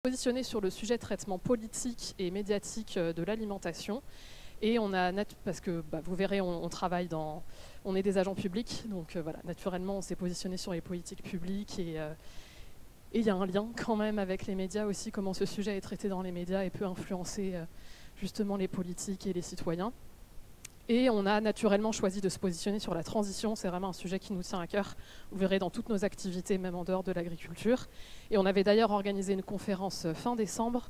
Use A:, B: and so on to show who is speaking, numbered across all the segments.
A: Positionné sur le sujet de traitement politique et médiatique de l'alimentation. Et on a, parce que vous verrez, on travaille dans, on est des agents publics, donc voilà, naturellement on s'est positionné sur les politiques publiques et il y a un lien quand même avec les médias aussi, comment ce sujet est traité dans les médias et peut influencer justement les politiques et les citoyens. Et on a naturellement choisi de se positionner sur la transition, c'est vraiment un sujet qui nous tient à cœur, vous verrez dans toutes nos activités, même en dehors de l'agriculture. Et on avait d'ailleurs organisé une conférence fin décembre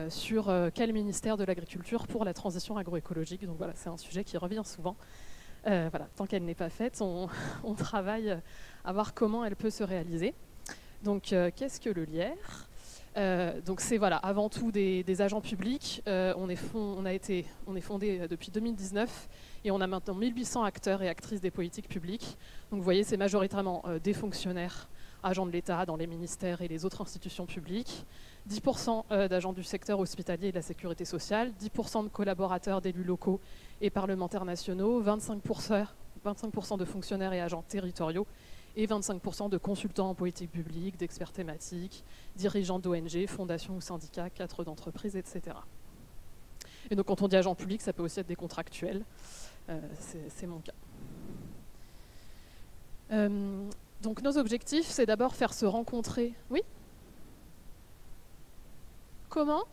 A: sur quel ministère de l'agriculture pour la transition agroécologique. Donc voilà, c'est un sujet qui revient souvent. Voilà, tant qu'elle n'est pas faite, on travaille à voir comment elle peut se réaliser. Donc qu'est-ce que le lierre ? Donc c'est voilà, avant tout des agents publics. On est fondé depuis 2019 et on a maintenant 1800 acteurs et actrices des politiques publiques. Donc vous voyez, c'est majoritairement des fonctionnaires, agents de l'État dans les ministères et les autres institutions publiques, 10% d'agents du secteur hospitalier et de la sécurité sociale, 10% de collaborateurs d'élus locaux et parlementaires nationaux, 25% de fonctionnaires et agents territoriaux, et 25% de consultants en politique publique, d'experts thématiques, dirigeants d'ONG, fondations ou syndicats, cadres d'entreprises, etc. Et donc quand on dit agent public, ça peut aussi être des contractuels. C'est mon cas. Donc nos objectifs, c'est d'abord faire se rencontrer... Oui ? Comment ?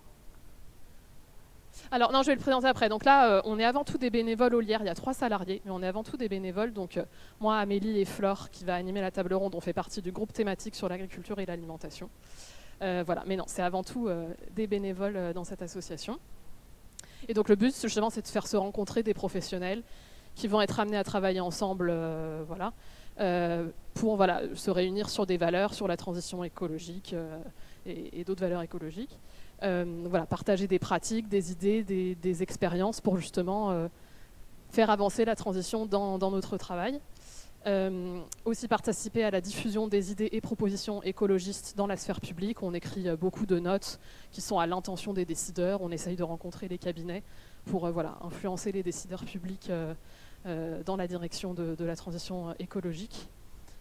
A: Alors non, je vais le présenter après. Donc là, on est avant tout des bénévoles au lierre. Il y a 3 salariés, mais on est avant tout des bénévoles. Donc moi, Amélie et Flore, qui va animer la table ronde, on fait partie du groupe thématique sur l'agriculture et l'alimentation. Voilà, mais non, c'est avant tout des bénévoles dans cette association. Et donc le but, justement, c'est de faire se rencontrer des professionnels qui vont être amenés à travailler ensemble, voilà, pour voilà, se réunir sur des valeurs, sur la transition écologique et d'autres valeurs écologiques. Voilà, partager des pratiques, des idées, des expériences pour justement faire avancer la transition dans notre travail. Aussi participer à la diffusion des idées et propositions écologistes dans la sphère publique. On écrit beaucoup de notes qui sont à l'intention des décideurs. On essaye de rencontrer les cabinets pour voilà, influencer les décideurs publics dans la direction de la transition écologique.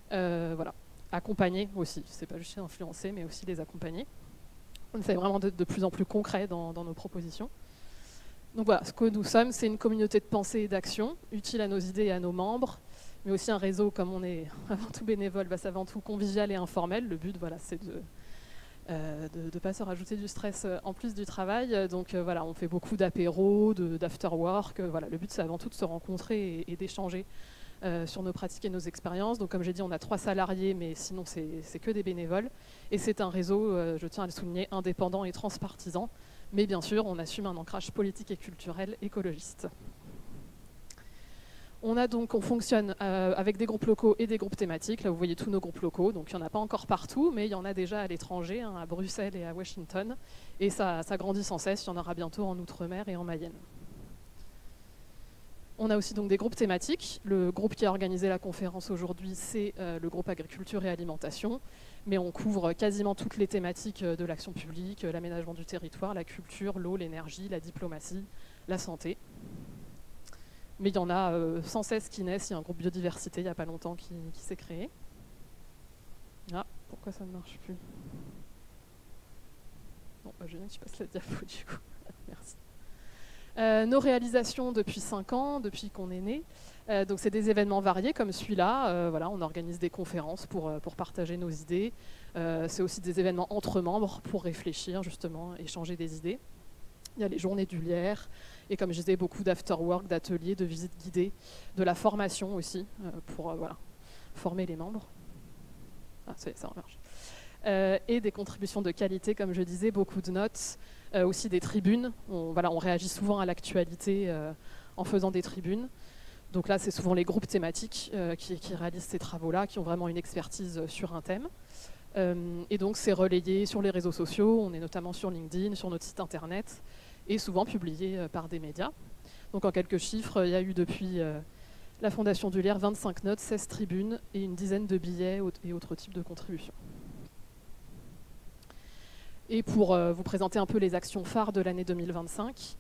A: Voilà. Accompagner aussi, c'est pas juste influencer, mais aussi les accompagner. On essaie vraiment de plus en plus concret dans nos propositions. Donc voilà, ce que nous sommes, c'est une communauté de pensée et d'action, utile à nos idées et à nos membres, mais aussi un réseau, comme on est avant tout bénévole, c'est avant tout convivial et informel. Le but, voilà, c'est de ne pas se rajouter du stress en plus du travail. Donc voilà, on fait beaucoup d'apéros, d'afterwork. Voilà, le but, c'est avant tout de se rencontrer et d'échanger sur nos pratiques et nos expériences. Donc comme j'ai dit, on a 3 salariés, mais sinon c'est que des bénévoles. Et c'est un réseau, je tiens à le souligner, indépendant et transpartisan. Mais bien sûr, on assume un ancrage politique et culturel écologiste. On fonctionne avec des groupes locaux et des groupes thématiques. Là, vous voyez tous nos groupes locaux. Donc il n'y en a pas encore partout, mais il y en a déjà à l'étranger, hein, à Bruxelles et à Washington. Et ça grandit sans cesse. Il y en aura bientôt en Outre-mer et en Mayenne. On a aussi donc des groupes thématiques. Le groupe qui a organisé la conférence aujourd'hui, c'est le groupe Agriculture et Alimentation. Mais on couvre quasiment toutes les thématiques de l'action publique, l'aménagement du territoire, la culture, l'eau, l'énergie, la diplomatie, la santé. Mais il y en a sans cesse qui naissent. Il y a un groupe biodiversité il n'y a pas longtemps qui s'est créé. Ah, pourquoi ça ne marche plus ? Bon, je viens que tu passes la diapo du coup. Merci. Nos réalisations depuis 5 ans, depuis qu'on est né, donc c'est des événements variés comme celui-là. Voilà, on organise des conférences pour partager nos idées. C'est aussi des événements entre membres pour réfléchir justement, échanger des idées. Il y a les journées du lierre et comme je disais, beaucoup d'afterwork, d'ateliers, de visites guidées, de la formation aussi pour voilà, former les membres. Ah, ça marche. Et des contributions de qualité, comme je disais, beaucoup de notes, aussi des tribunes. On réagit souvent à l'actualité en faisant des tribunes. Donc là, c'est souvent les groupes thématiques qui réalisent ces travaux-là, qui ont vraiment une expertise sur un thème. Et donc, c'est relayé sur les réseaux sociaux. On est notamment sur LinkedIn, sur notre site internet, et souvent publié par des médias. Donc en quelques chiffres, il y a eu depuis la Fondation du Lierre 25 notes, 16 tribunes et une dizaine de billets et autres types de contributions. Et pour vous présenter un peu les actions phares de l'année 2025,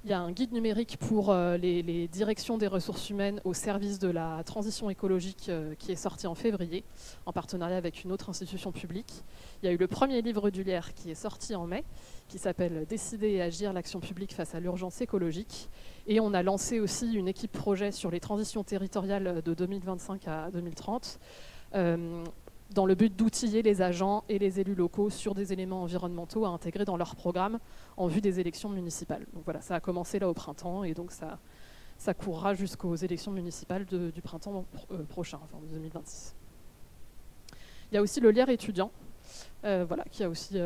A: Il y a un guide numérique pour les directions des ressources humaines au service de la transition écologique qui est sorti en février, en partenariat avec une autre institution publique. Il y a eu le premier livre du Lierre qui est sorti en mai, qui s'appelle « Décider et agir, l'action publique face à l'urgence écologique ». Et on a lancé aussi une équipe projet sur les transitions territoriales de 2025 à 2030, dans le but d'outiller les agents et les élus locaux sur des éléments environnementaux à intégrer dans leur programme en vue des élections municipales. Donc voilà, ça a commencé là au printemps et donc ça courra jusqu'aux élections municipales du printemps prochain, enfin 2026. Il y a aussi le Lierre étudiant, voilà, qui a aussi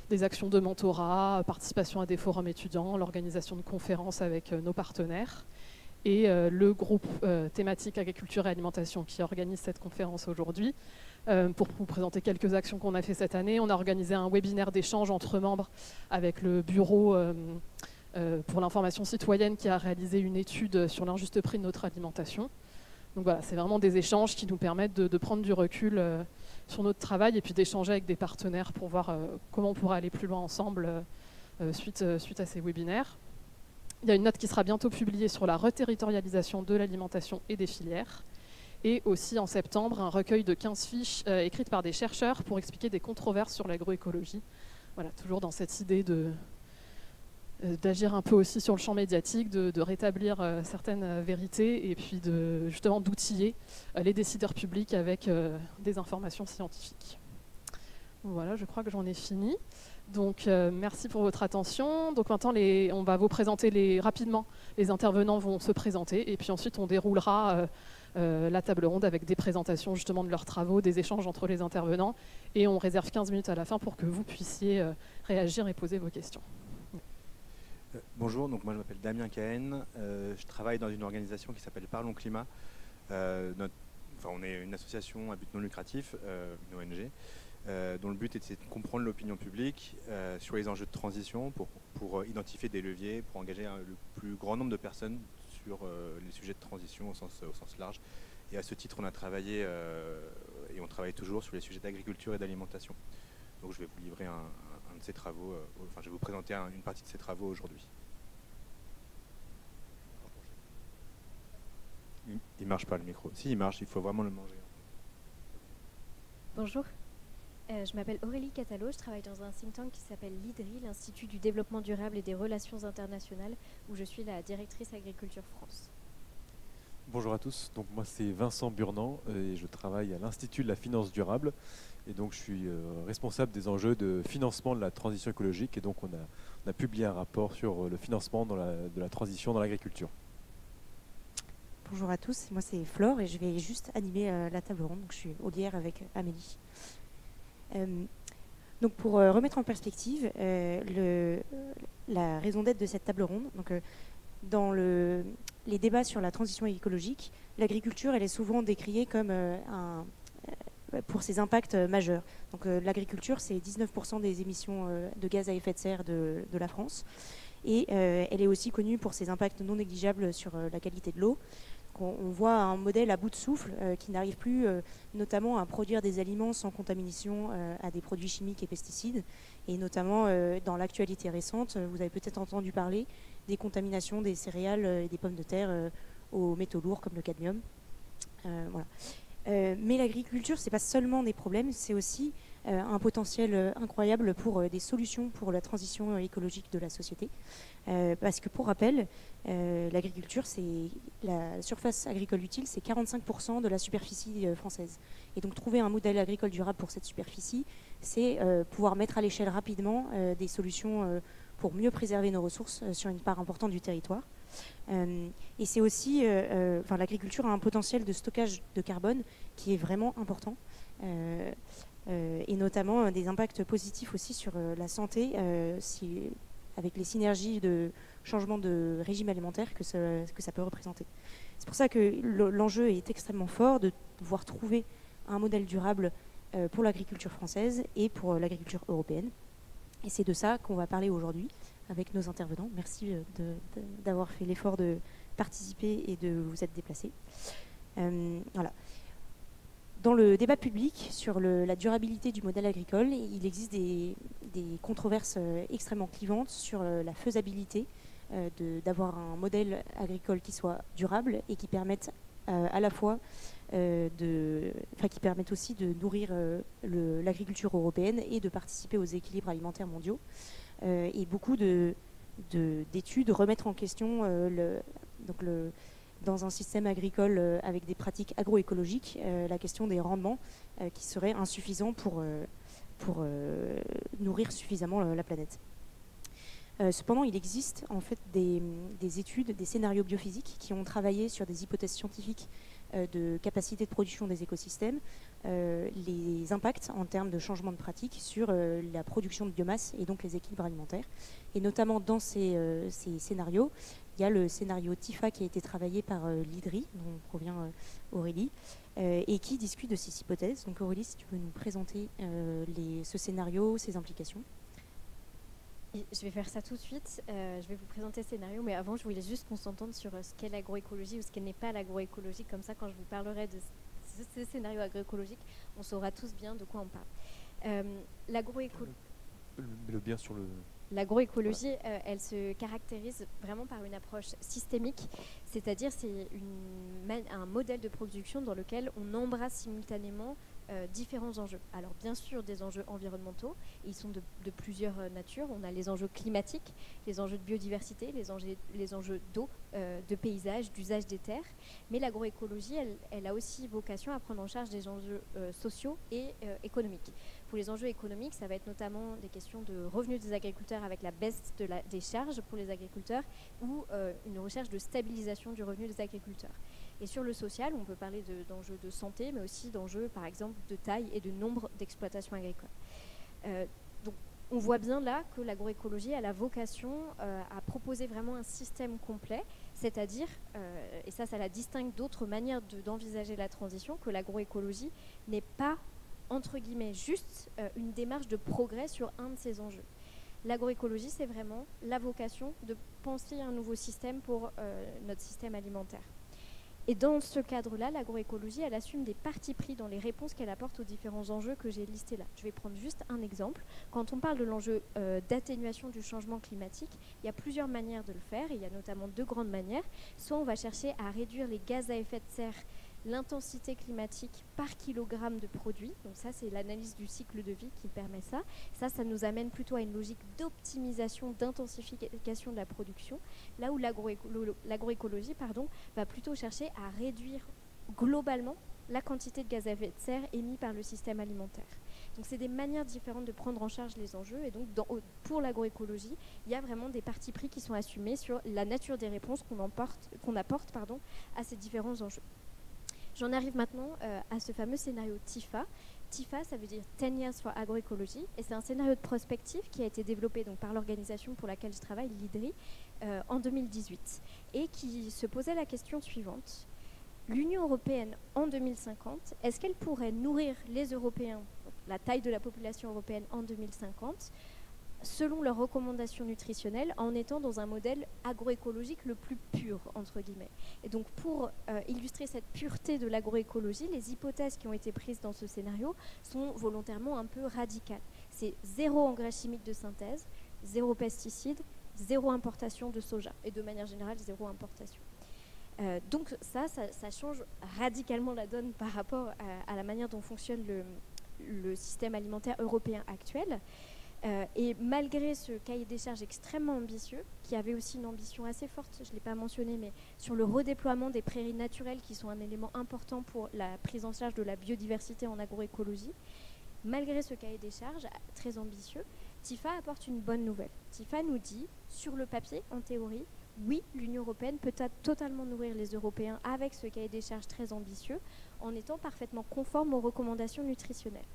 A: des actions de mentorat, participation à des forums étudiants, l'organisation de conférences avec nos partenaires. Et le groupe thématique agriculture et alimentation qui organise cette conférence aujourd'hui. Pour vous présenter quelques actions qu'on a fait cette année, on a organisé un webinaire d'échange entre membres avec le bureau pour l'information citoyenne qui a réalisé une étude sur l'injuste prix de notre alimentation. Donc voilà, c'est vraiment des échanges qui nous permettent de prendre du recul sur notre travail et puis d'échanger avec des partenaires pour voir comment on pourra aller plus loin ensemble suite à ces webinaires. Il y a une note qui sera bientôt publiée sur la reterritorialisation de l'alimentation et des filières. Et aussi en septembre, un recueil de 15 fiches écrites par des chercheurs pour expliquer des controverses sur l'agroécologie. Voilà, toujours dans cette idée d'agir un peu aussi sur le champ médiatique, de rétablir certaines vérités et puis justement d'outiller les décideurs publics avec des informations scientifiques. Voilà, je crois que j'en ai fini. Donc merci pour votre attention. Donc maintenant, on va vous présenter rapidement. Les intervenants vont se présenter et puis ensuite on déroulera la table ronde avec des présentations justement de leurs travaux, des échanges entre les intervenants et on réserve 15 minutes à la fin pour que vous puissiez réagir et poser vos questions.
B: Bonjour, donc moi je m'appelle Damien Cahen, je travaille dans une organisation qui s'appelle Parlons Climat. On est une association à but non lucratif, une ONG, dont le but est de comprendre l'opinion publique sur les enjeux de transition pour identifier des leviers, pour engager le plus grand nombre de personnes sur les sujets de transition au sens large. Et à ce titre, on a travaillé et on travaille toujours sur les sujets d'agriculture et d'alimentation. Donc je vais vous livrer un de ces travaux, je vais vous présenter une partie de ces travaux aujourd'hui. Il ne marche pas le micro. Si, il marche, il faut vraiment le manger.
C: Bonjour. Je m'appelle Aurélie Catalo, je travaille dans un think tank qui s'appelle l'IDRI, l'Institut du développement durable et des relations internationales, où je suis la directrice Agriculture France.
D: Bonjour à tous, donc moi c'est Vincent Burnand et je travaille à l'Institut de la finance durable et donc je suis responsable des enjeux de financement de la transition écologique et donc on a publié un rapport sur le financement de la transition dans l'agriculture.
E: Bonjour à tous, moi c'est Flore et je vais juste animer la table ronde, donc je suis au Lierre avec Amélie. Donc pour remettre en perspective la raison d'être de cette table ronde, donc, dans les débats sur la transition écologique, l'agriculture elle est souvent décriée comme pour ses impacts majeurs. Donc l'agriculture c'est 19% des émissions de gaz à effet de serre de la France et elle est aussi connue pour ses impacts non négligeables sur la qualité de l'eau. On voit un modèle à bout de souffle qui n'arrive plus notamment à produire des aliments sans contamination à des produits chimiques et pesticides. Et notamment dans l'actualité récente, vous avez peut-être entendu parler des contaminations des céréales et des pommes de terre aux métaux lourds comme le cadmium. Voilà. Mais l'agriculture, ce n'est pas seulement des problèmes, c'est aussi un potentiel incroyable pour des solutions pour la transition écologique de la société. Parce que pour rappel, l'agriculture, la surface agricole utile, c'est 45% de la superficie française. Et donc trouver un modèle agricole durable pour cette superficie, c'est pouvoir mettre à l'échelle rapidement des solutions pour mieux préserver nos ressources sur une part importante du territoire. Et c'est aussi, l'agriculture a un potentiel de stockage de carbone qui est vraiment important. Et notamment des impacts positifs aussi sur la santé, avec les synergies de changement de régime alimentaire que ça peut représenter. C'est pour ça que l'enjeu est extrêmement fort de pouvoir trouver un modèle durable pour l'agriculture française et pour l'agriculture européenne. Et c'est de ça qu'on va parler aujourd'hui avec nos intervenants. Merci d'avoir fait l'effort de participer et de vous être déplacés. Voilà. Dans le débat public sur la durabilité du modèle agricole, il existe des controverses extrêmement clivantes sur la faisabilité d'avoir un modèle agricole qui soit durable et qui permette à la fois qui permettent aussi de nourrir l'agriculture européenne et de participer aux équilibres alimentaires mondiaux. Et beaucoup d'études remettent en question dans un système agricole avec des pratiques agroécologiques, la question des rendements qui seraient insuffisants pour nourrir suffisamment la planète. Cependant, il existe en fait des études, des scénarios biophysiques qui ont travaillé sur des hypothèses scientifiques de capacité de production des écosystèmes, les impacts en termes de changement de pratique sur la production de biomasse et donc les équilibres alimentaires. Et notamment dans ces scénarios, il y a le scénario TIFA qui a été travaillé par l'IDRI, dont provient Aurélie, et qui discute de ces hypothèses. Donc Aurélie, si tu peux nous présenter ce scénario, ses implications.
C: Je vais faire ça tout de suite. Je vais vous présenter le scénario, mais avant, je voulais juste qu'on s'entende sur ce qu'est l'agroécologie ou ce qu'elle n'est pas l'agroécologie. Comme ça, quand je vous parlerai de ce scénario agroécologique, on saura tous bien de quoi on parle.
D: Le bien sur le...
C: L'agroécologie, elle se caractérise vraiment par une approche systémique, c'est-à-dire c'est un modèle de production dans lequel on embrasse simultanément différents enjeux. Alors bien sûr des enjeux environnementaux, ils sont de plusieurs natures. On a les enjeux climatiques, les enjeux de biodiversité, les enjeux d'eau, de paysage, d'usage des terres, mais l'agroécologie, elle a aussi vocation à prendre en charge des enjeux sociaux et économiques. Pour les enjeux économiques, ça va être notamment des questions de revenus des agriculteurs avec la baisse des charges pour les agriculteurs ou une recherche de stabilisation du revenu des agriculteurs. Et sur le social, on peut parler d'enjeux de santé, mais aussi d'enjeux, par exemple, de taille et de nombre d'exploitations agricoles. Donc, on voit bien là que l'agroécologie a la vocation à proposer vraiment un système complet, c'est-à-dire, et ça la distingue d'autres manières d'envisager la transition, que l'agroécologie n'est pas, entre guillemets, juste une démarche de progrès sur un de ces enjeux. L'agroécologie, c'est vraiment la vocation de penser un nouveau système pour notre système alimentaire. Et dans ce cadre-là, l'agroécologie, elle assume des partis pris dans les réponses qu'elle apporte aux différents enjeux que j'ai listés là. Je vais prendre juste un exemple. Quand on parle de l'enjeu d'atténuation du changement climatique, il y a plusieurs manières de le faire, et il y a notamment deux grandes manières. Soit on va chercher à réduire les gaz à effet de serre, l'intensité climatique par kilogramme de produit. Donc ça, c'est l'analyse du cycle de vie qui permet ça. Ça nous amène plutôt à une logique d'optimisation, d'intensification de la production, là où l'agroécologie va plutôt chercher à réduire globalement la quantité de gaz à effet de serre émis par le système alimentaire. Donc c'est des manières différentes de prendre en charge les enjeux, et donc pour l'agroécologie, il y a vraiment des partis pris qui sont assumés sur la nature des réponses qu'on apporte à ces différents enjeux. J'en arrive maintenant à ce fameux scénario TIFA. TIFA, ça veut dire 10 Years for Agroecology, et c'est un scénario de prospective qui a été développé donc, par l'organisation pour laquelle je travaille, l'IDRI, en 2018, et qui se posait la question suivante. L'Union européenne, en 2050, est-ce qu'elle pourrait nourrir les Européens, la taille de la population européenne en 2050, selon leurs recommandations nutritionnelles, en étant dans un modèle agroécologique le plus pur, entre guillemets. Et donc pour illustrer cette pureté de l'agroécologie, les hypothèses qui ont été prises dans ce scénario sont volontairement un peu radicales. C'est 0 engrais chimiques de synthèse, 0 pesticides, 0 importation de soja, et de manière générale, 0 importation. Donc ça change radicalement la donne par rapport à la manière dont fonctionne le système alimentaire européen actuel. Et malgré ce cahier des charges extrêmement ambitieux, qui avait aussi une ambition assez forte, je ne l'ai pas mentionné, mais sur le redéploiement des prairies naturelles, qui sont un élément important pour la prise en charge de la biodiversité en agroécologie, malgré ce cahier des charges très ambitieux, TIFA apporte une bonne nouvelle. TIFA nous dit, sur le papier, en théorie, oui, l'Union européenne peut totalement nourrir les Européens avec ce cahier des charges très ambitieux, en étant parfaitement conforme aux recommandations nutritionnelles.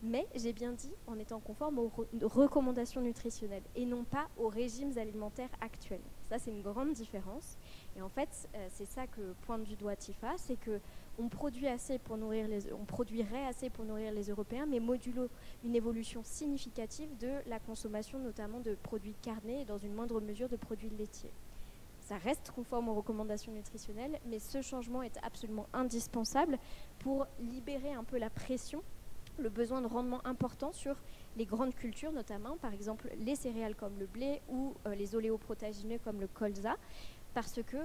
C: Mais, j'ai bien dit, en étant conforme aux recommandations nutritionnelles et non pas aux régimes alimentaires actuels. Ça, c'est une grande différence. Et en fait, c'est ça que pointe du doigt TIFA, c'est qu'on produirait assez pour nourrir les Européens, mais modulo une évolution significative de la consommation, notamment de produits carnés et dans une moindre mesure de produits laitiers. Ça reste conforme aux recommandations nutritionnelles, mais ce changement est absolument indispensable pour libérer un peu la pression le besoin de rendement important sur les grandes cultures, notamment par exemple les céréales comme le blé ou les oléoprotéagineux comme le colza, parce que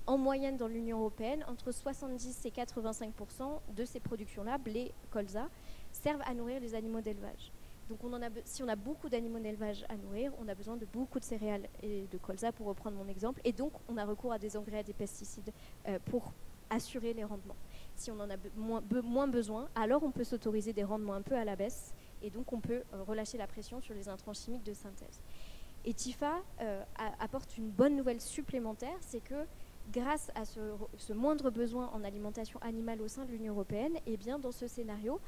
C: en moyenne dans l'Union européenne, entre 70 et 85% de ces productions-là, blé, colza, servent à nourrir les animaux d'élevage. Donc si on a beaucoup d'animaux d'élevage à nourrir, on a besoin de beaucoup de céréales et de colza, pour reprendre mon exemple, et donc on a recours à des engrais, à des pesticides pour assurer les rendements. Si on en a moins besoin, alors on peut s'autoriser des rendements un peu à la baisse, et donc on peut relâcher la pression sur les intrants chimiques de synthèse. Et TIFA apporte une bonne nouvelle supplémentaire, c'est que grâce à ce moindre besoin en alimentation animale au sein de l'Union européenne, et bien dans ce scénario,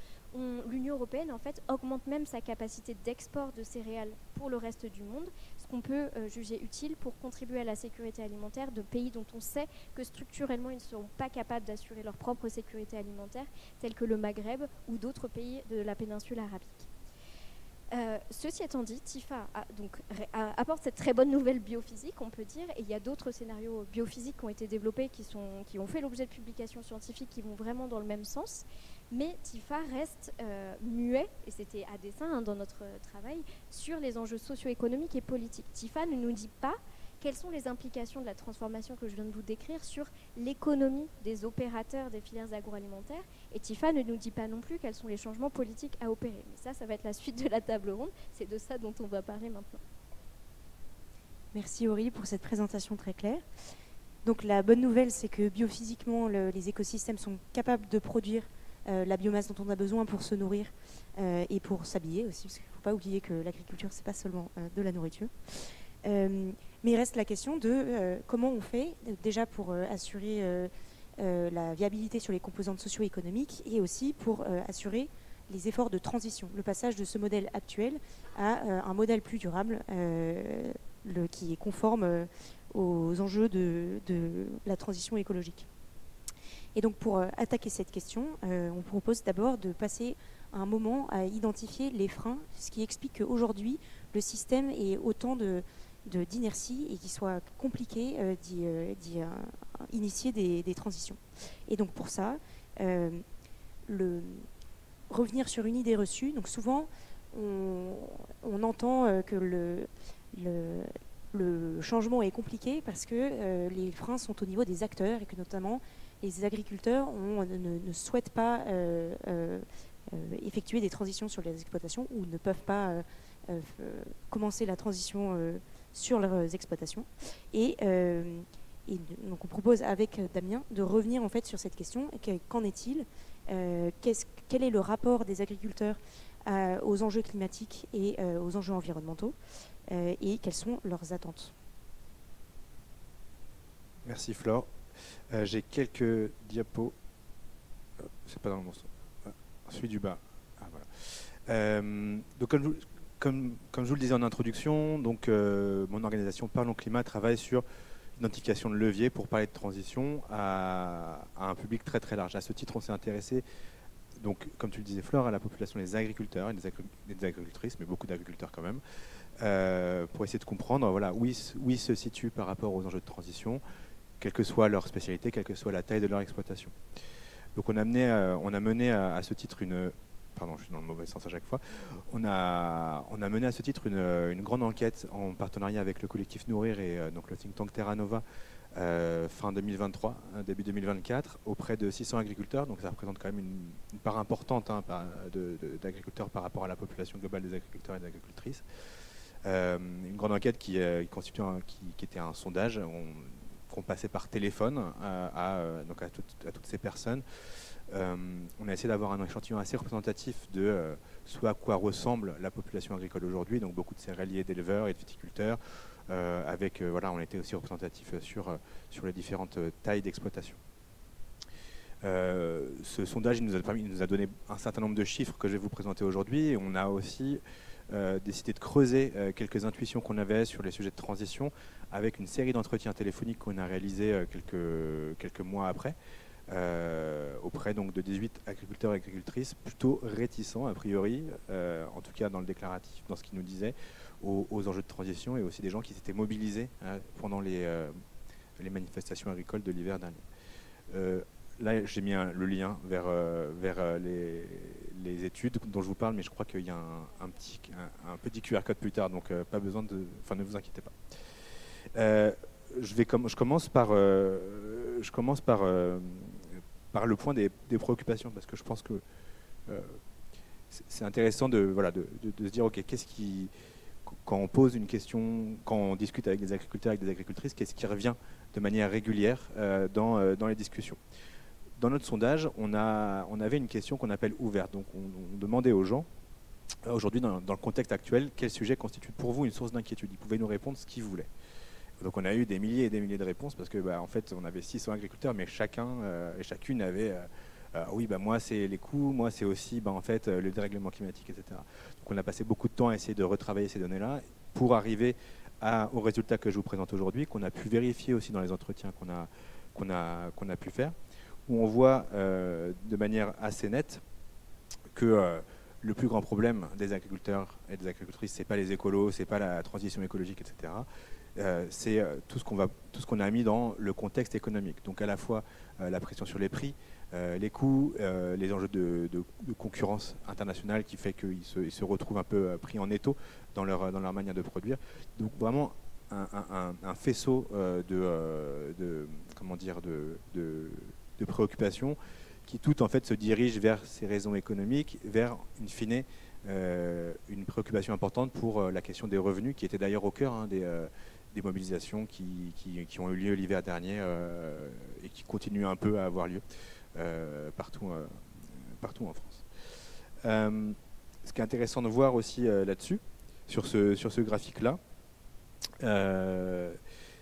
C: l'Union européenne en fait augmente même sa capacité d'export de céréales pour le reste du monde, ce qu'on peut juger utile pour contribuer à la sécurité alimentaire de pays dont on sait que structurellement ils ne seront pas capables d'assurer leur propre sécurité alimentaire, tels que le Maghreb ou d'autres pays de la péninsule arabique. Ceci étant dit, TIFA apporte cette très bonne nouvelle biophysique, on peut dire, et il y a d'autres scénarios biophysiques qui ont été développés, qui ont fait l'objet de publications scientifiques qui vont vraiment dans le même sens, mais TIFA reste muet, et c'était à dessein dans notre travail, sur les enjeux socio-économiques et politiques. TIFA ne nous dit pas quelles sont les implications de la transformation que je viens de vous décrire sur l'économie des opérateurs des filières agroalimentaires. Et TIFA ne nous dit pas non plus quels sont les changements politiques à opérer. Mais ça va être la suite de la table ronde. C'est de ça dont on va parler maintenant.
E: Merci Aurélie pour cette présentation très claire. Donc la bonne nouvelle, c'est que biophysiquement, les écosystèmes sont capables de produire la biomasse dont on a besoin pour se nourrir et pour s'habiller aussi, parce qu'il ne faut pas oublier que l'agriculture, ce n'est pas seulement de la nourriture. Mais il reste la question de comment on fait déjà pour assurer la viabilité sur les composantes socio-économiques et aussi pour assurer les efforts de transition, le passage de ce modèle actuel à un modèle plus durable qui est conforme aux enjeux de la transition écologique. Et donc pour attaquer cette question, on propose d'abord de passer un moment à identifier les freins, ce qui explique qu'aujourd'hui, le système ait autant d'inertie et qu'il soit compliqué d'y initier des transitions. Et donc pour ça, revenir sur une idée reçue, donc souvent on entend que le changement est compliqué parce que les freins sont au niveau des acteurs et que notamment les agriculteurs ne souhaitent pas effectuer des transitions sur les exploitations ou ne peuvent pas commencer la transition sur leurs exploitations. Et donc on propose avec Damien de revenir en fait sur cette question. Qu'en est-il quel est le rapport des agriculteurs aux enjeux climatiques et aux enjeux environnementaux et quelles sont leurs attentes?
B: Merci Flore. J'ai quelques diapos. C'est pas dans le bon sens. Celui du bas. Ah, voilà. Donc comme je vous le disais en introduction, donc, mon organisation Parlons Climat travaille sur l'identification de leviers pour parler de transition à un public très très large. À ce titre, on s'est intéressé, donc, comme tu le disais Flore, à la population des agriculteurs et des agricultrices, mais beaucoup d'agriculteurs quand même, pour essayer de comprendre voilà, où ils se situent par rapport aux enjeux de transition, quelle que soit leur spécialité, quelle que soit la taille de leur exploitation. Donc on a mené à ce titre Pardon, je suis dans le mauvais sens à chaque fois. On a mené à ce titre une grande enquête en partenariat avec le collectif Nourrir et donc le think tank Terra Nova fin 2023, début 2024, auprès de 600 agriculteurs. Donc ça représente quand même une part importante d'agriculteurs par rapport à la population globale des agriculteurs et des agricultrices. Une grande enquête qui était un sondage qu'on passait par téléphone à toutes ces personnes. On a essayé d'avoir un échantillon assez représentatif de ce à quoi ressemble la population agricole aujourd'hui, donc beaucoup de céréaliers, d'éleveurs et de viticulteurs, on était aussi représentatif sur les différentes tailles d'exploitation. Ce sondage il nous a donné un certain nombre de chiffres que je vais vous présenter aujourd'hui, et on a aussi décidé de creuser quelques intuitions qu'on avait sur les sujets de transition avec une série d'entretiens téléphoniques qu'on a réalisés quelques mois après, auprès donc de 18 agriculteurs et agricultrices plutôt réticents a priori, en tout cas dans le déclaratif, dans ce qu'ils nous disaient, aux enjeux de transition, et aussi des gens qui s'étaient mobilisés pendant les manifestations agricoles de l'hiver dernier. là, j'ai mis le lien vers les études dont je vous parle, mais je crois qu'il y a un petit QR code plus tard, donc pas besoin de... Enfin, ne vous inquiétez pas. Je commence par le point des préoccupations, parce que je pense que c'est intéressant de se dire, ok, quand on pose une question, quand on discute avec des agriculteurs, avec des agricultrices, qu'est-ce qui revient de manière régulière dans les discussions. Dans notre sondage, on avait une question qu'on appelle ouverte. Donc on demandait aux gens, aujourd'hui dans le contexte actuel, quel sujet constitue pour vous une source d'inquiétude. Ils pouvaient nous répondre ce qu'ils voulaient. Donc on a eu des milliers et des milliers de réponses parce que en fait on avait 600 agriculteurs, mais chacun et chacune avait oui, moi c'est les coûts, moi c'est aussi en fait le dérèglement climatique, etc. Donc on a passé beaucoup de temps à essayer de retravailler ces données-là pour arriver aux résultats que je vous présente aujourd'hui, qu'on a pu vérifier aussi dans les entretiens qu'on a pu faire, où on voit de manière assez nette que le plus grand problème des agriculteurs et des agricultrices, c'est pas les écolos, c'est pas la transition écologique, etc. C'est tout ce qu'on a mis dans le contexte économique. Donc à la fois la pression sur les prix, les coûts, les enjeux de concurrence internationale qui fait qu'ils se retrouvent un peu pris en étau dans leur manière de produire. Donc vraiment un faisceau de préoccupations qui tout en fait se dirigent vers ces raisons économiques, vers in fine une préoccupation importante pour la question des revenus, qui était d'ailleurs au cœur des mobilisations qui ont eu lieu l'hiver dernier et qui continuent un peu à avoir lieu partout en France. Ce qui est intéressant de voir aussi là-dessus, sur ce graphique-là,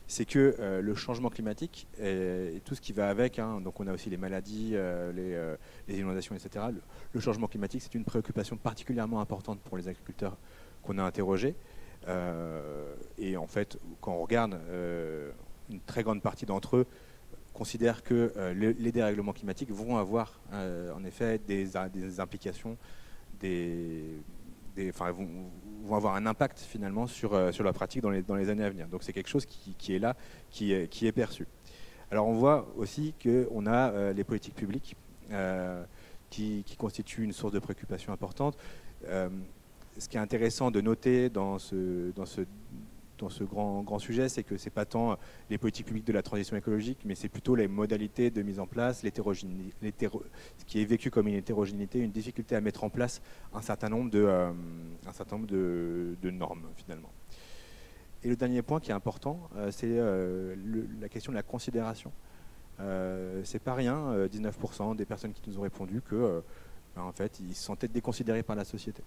B: c'est que le changement climatique et tout ce qui va avec, donc on a aussi les maladies, les inondations, etc. Le changement climatique, c'est une préoccupation particulièrement importante pour les agriculteurs qu'on a interrogés. Et en fait, quand on regarde, une très grande partie d'entre eux considèrent que les dérèglements climatiques vont avoir en effet des implications, vont avoir un impact finalement sur la pratique dans les années à venir. Donc c'est quelque chose qui est là, qui est perçu. Alors on voit aussi qu'on a les politiques publiques qui constituent une source de préoccupation importante. Ce qui est intéressant de noter dans ce grand sujet, c'est que ce n'est pas tant les politiques publiques de la transition écologique, mais c'est plutôt les modalités de mise en place, ce qui est vécu comme une hétérogénéité, une difficulté à mettre en place un certain nombre de normes finalement. Et le dernier point qui est important, c'est la question de la considération. C'est pas rien, 19% des personnes qui nous ont répondu que en fait, ils se sentaient déconsidérés par la société.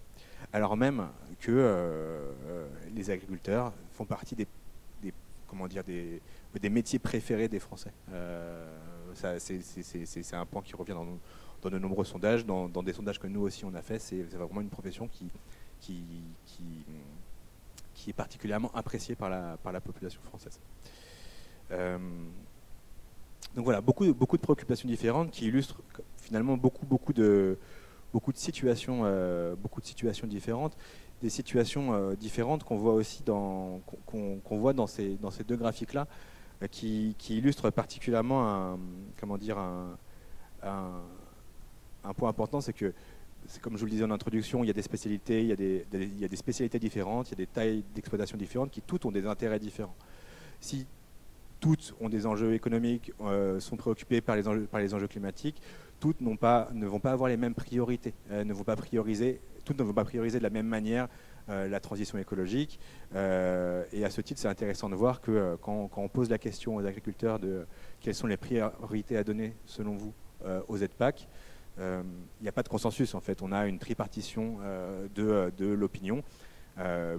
B: Alors même que les agriculteurs font partie des métiers préférés des Français. C'est un point qui revient dans de nombreux sondages, dans des sondages que nous aussi on a fait. C'est vraiment une profession qui est particulièrement appréciée par la population française. Donc voilà, beaucoup de préoccupations différentes qui illustrent finalement beaucoup de situations différentes, des situations différentes qu'on voit aussi qu'on voit dans ces deux graphiques-là, qui illustrent particulièrement un point important, c'est que, comme je vous le disais en introduction, il y a des spécialités, il y a des spécialités différentes, il y a des tailles d'exploitation différentes qui toutes ont des intérêts différents. Si toutes ont des enjeux économiques, sont préoccupées par les enjeux climatiques, toutes ne vont pas avoir les mêmes priorités, toutes ne vont pas prioriser de la même manière la transition écologique. Et à ce titre, c'est intéressant de voir que quand on pose la question aux agriculteurs de quelles sont les priorités à donner selon vous aux aides PAC, il n'y a pas de consensus en fait. On a une tripartition de l'opinion.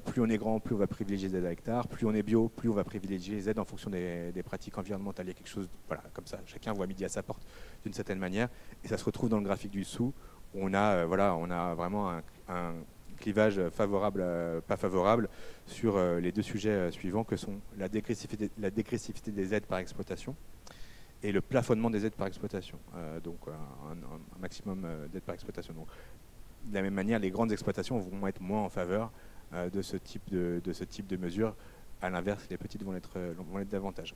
B: Plus on est grand, plus on va privilégier les aides à hectare. Plus on est bio, plus on va privilégier les aides en fonction des pratiques environnementales. Il y a quelque chose, comme ça, chacun voit midi à sa porte d'une certaine manière. Et ça se retrouve dans le graphique du dessous, où on a vraiment un clivage favorable, pas favorable, sur les deux sujets suivants, que sont la dégressivité des aides par exploitation et le plafonnement des aides par exploitation. Donc un maximum d'aides par exploitation. Donc, de la même manière, les grandes exploitations vont être moins en faveur de ce type de mesures. À l'inverse, les petites vont l'être davantage.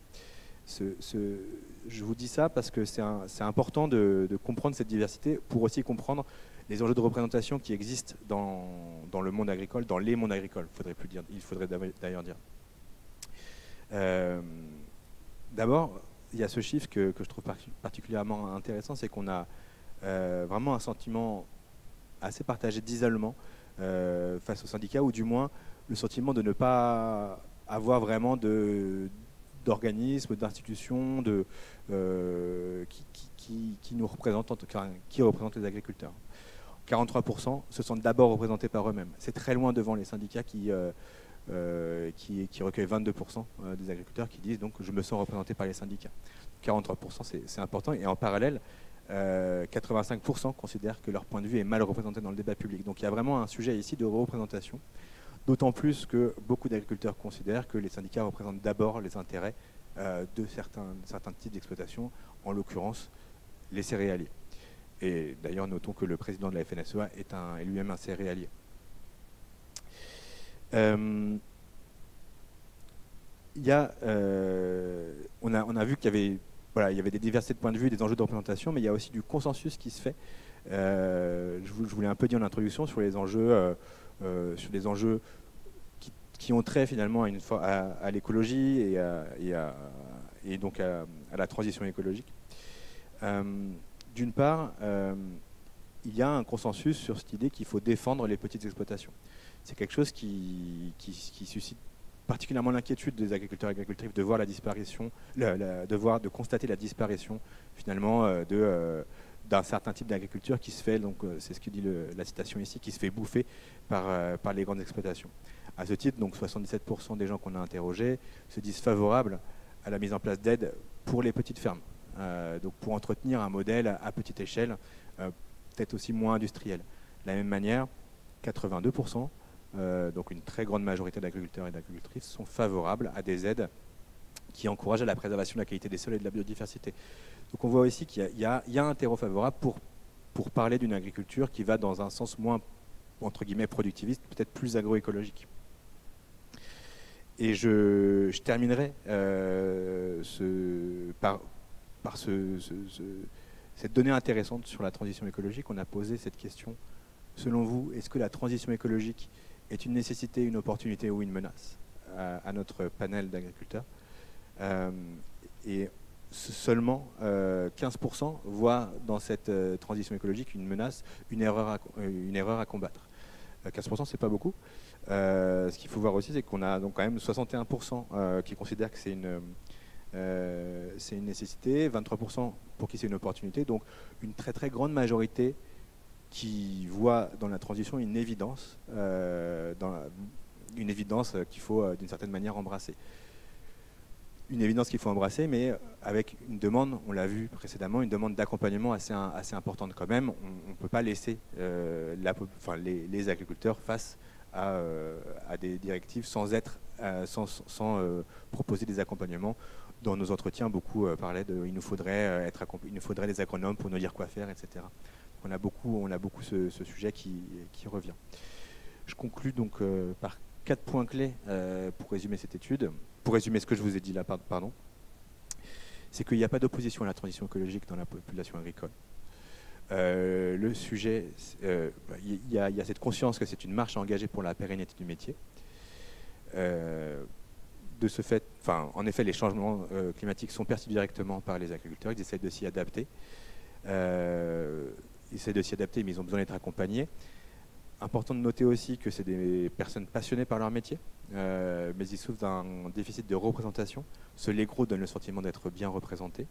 B: je vous dis ça parce que c'est important de comprendre cette diversité pour aussi comprendre les enjeux de représentation qui existent dans le monde agricole, dans les mondes agricoles, il faudrait d'ailleurs dire. D'abord, il y a ce chiffre que je trouve particulièrement intéressant, c'est qu'on a vraiment un sentiment assez partagé d'isolement face aux syndicats, ou du moins le sentiment de ne pas avoir vraiment d'organismes, d'institutions qui nous représentent, en tout cas, qui représentent les agriculteurs. 43% se sentent d'abord représentés par eux-mêmes. C'est très loin devant les syndicats qui recueillent 22% des agriculteurs qui disent donc je me sens représenté par les syndicats. 43% c'est important, et en parallèle 85% considèrent que leur point de vue est mal représenté dans le débat public. Donc il y a vraiment un sujet ici de représentation, d'autant plus que beaucoup d'agriculteurs considèrent que les syndicats représentent d'abord les intérêts de certains types d'exploitation, en l'occurrence les céréaliers. Et d'ailleurs, notons que le président de la FNSEA est lui-même un céréalier. On a vu qu'il y avait des diversités de points de vue, des enjeux de représentation, mais il y a aussi du consensus qui se fait. Je voulais un peu dire en introduction sur les enjeux, qui ont trait finalement à l'écologie et donc à la transition écologique. D'une part, il y a un consensus sur cette idée qu'il faut défendre les petites exploitations. C'est quelque chose qui suscite particulièrement l'inquiétude des agriculteurs et agricultrices de voir la disparition, de constater la disparition finalement d'un certain type d'agriculture qui se fait, donc c'est ce que dit la citation ici, qui se fait bouffer par les grandes exploitations. À ce titre, donc 77% des gens qu'on a interrogés se disent favorables à la mise en place d'aides pour les petites fermes. Donc pour entretenir un modèle à petite échelle, peut-être aussi moins industriel. De la même manière, 82%, donc une très grande majorité d'agriculteurs et d'agricultrices, sont favorables à des aides qui encouragent à la préservation de la qualité des sols et de la biodiversité. Donc on voit aussi qu'il y a un terreau favorable pour parler d'une agriculture qui va dans un sens moins, entre guillemets, productiviste, peut-être plus agroécologique. Et je terminerai par cette donnée intéressante sur la transition écologique. On a posé cette question. Selon vous, est-ce que la transition écologique est une nécessité, une opportunité ou une menace à notre panel d'agriculteurs? Et seulement 15% voient dans cette transition écologique une menace, une erreur à combattre. 15%, c'est pas beaucoup. Ce qu'il faut voir aussi, c'est qu'on a donc quand même 61% qui considèrent que c'est une nécessité, 23% pour qui c'est une opportunité, donc une très très grande majorité qui voit dans la transition une évidence qu'il faut d'une certaine manière embrasser. Une évidence qu'il faut embrasser, mais avec une demande, on l'a vu précédemment, une demande d'accompagnement assez importante quand même. On ne peut pas laisser les agriculteurs face à des directives sans proposer des accompagnements. Dans nos entretiens, beaucoup parlaient il nous faudrait des agronomes pour nous dire quoi faire, etc. On a beaucoup ce sujet qui revient. Je conclus donc par 4 points clés pour résumer cette étude. Pour résumer ce que je vous ai dit là, pardon. C'est qu'il n'y a pas d'opposition à la transition écologique dans la population agricole. Le sujet, il y a cette conscience que c'est une marche à engager pour la pérennité du métier. De ce fait, en effet, les changements climatiques sont perçus directement par les agriculteurs. Ils essaient de s'y adapter. Mais ils ont besoin d'être accompagnés. Important de noter aussi que c'est des personnes passionnées par leur métier, mais ils souffrent d'un déficit de représentation. Ce Legros donne le sentiment d'être bien représenté.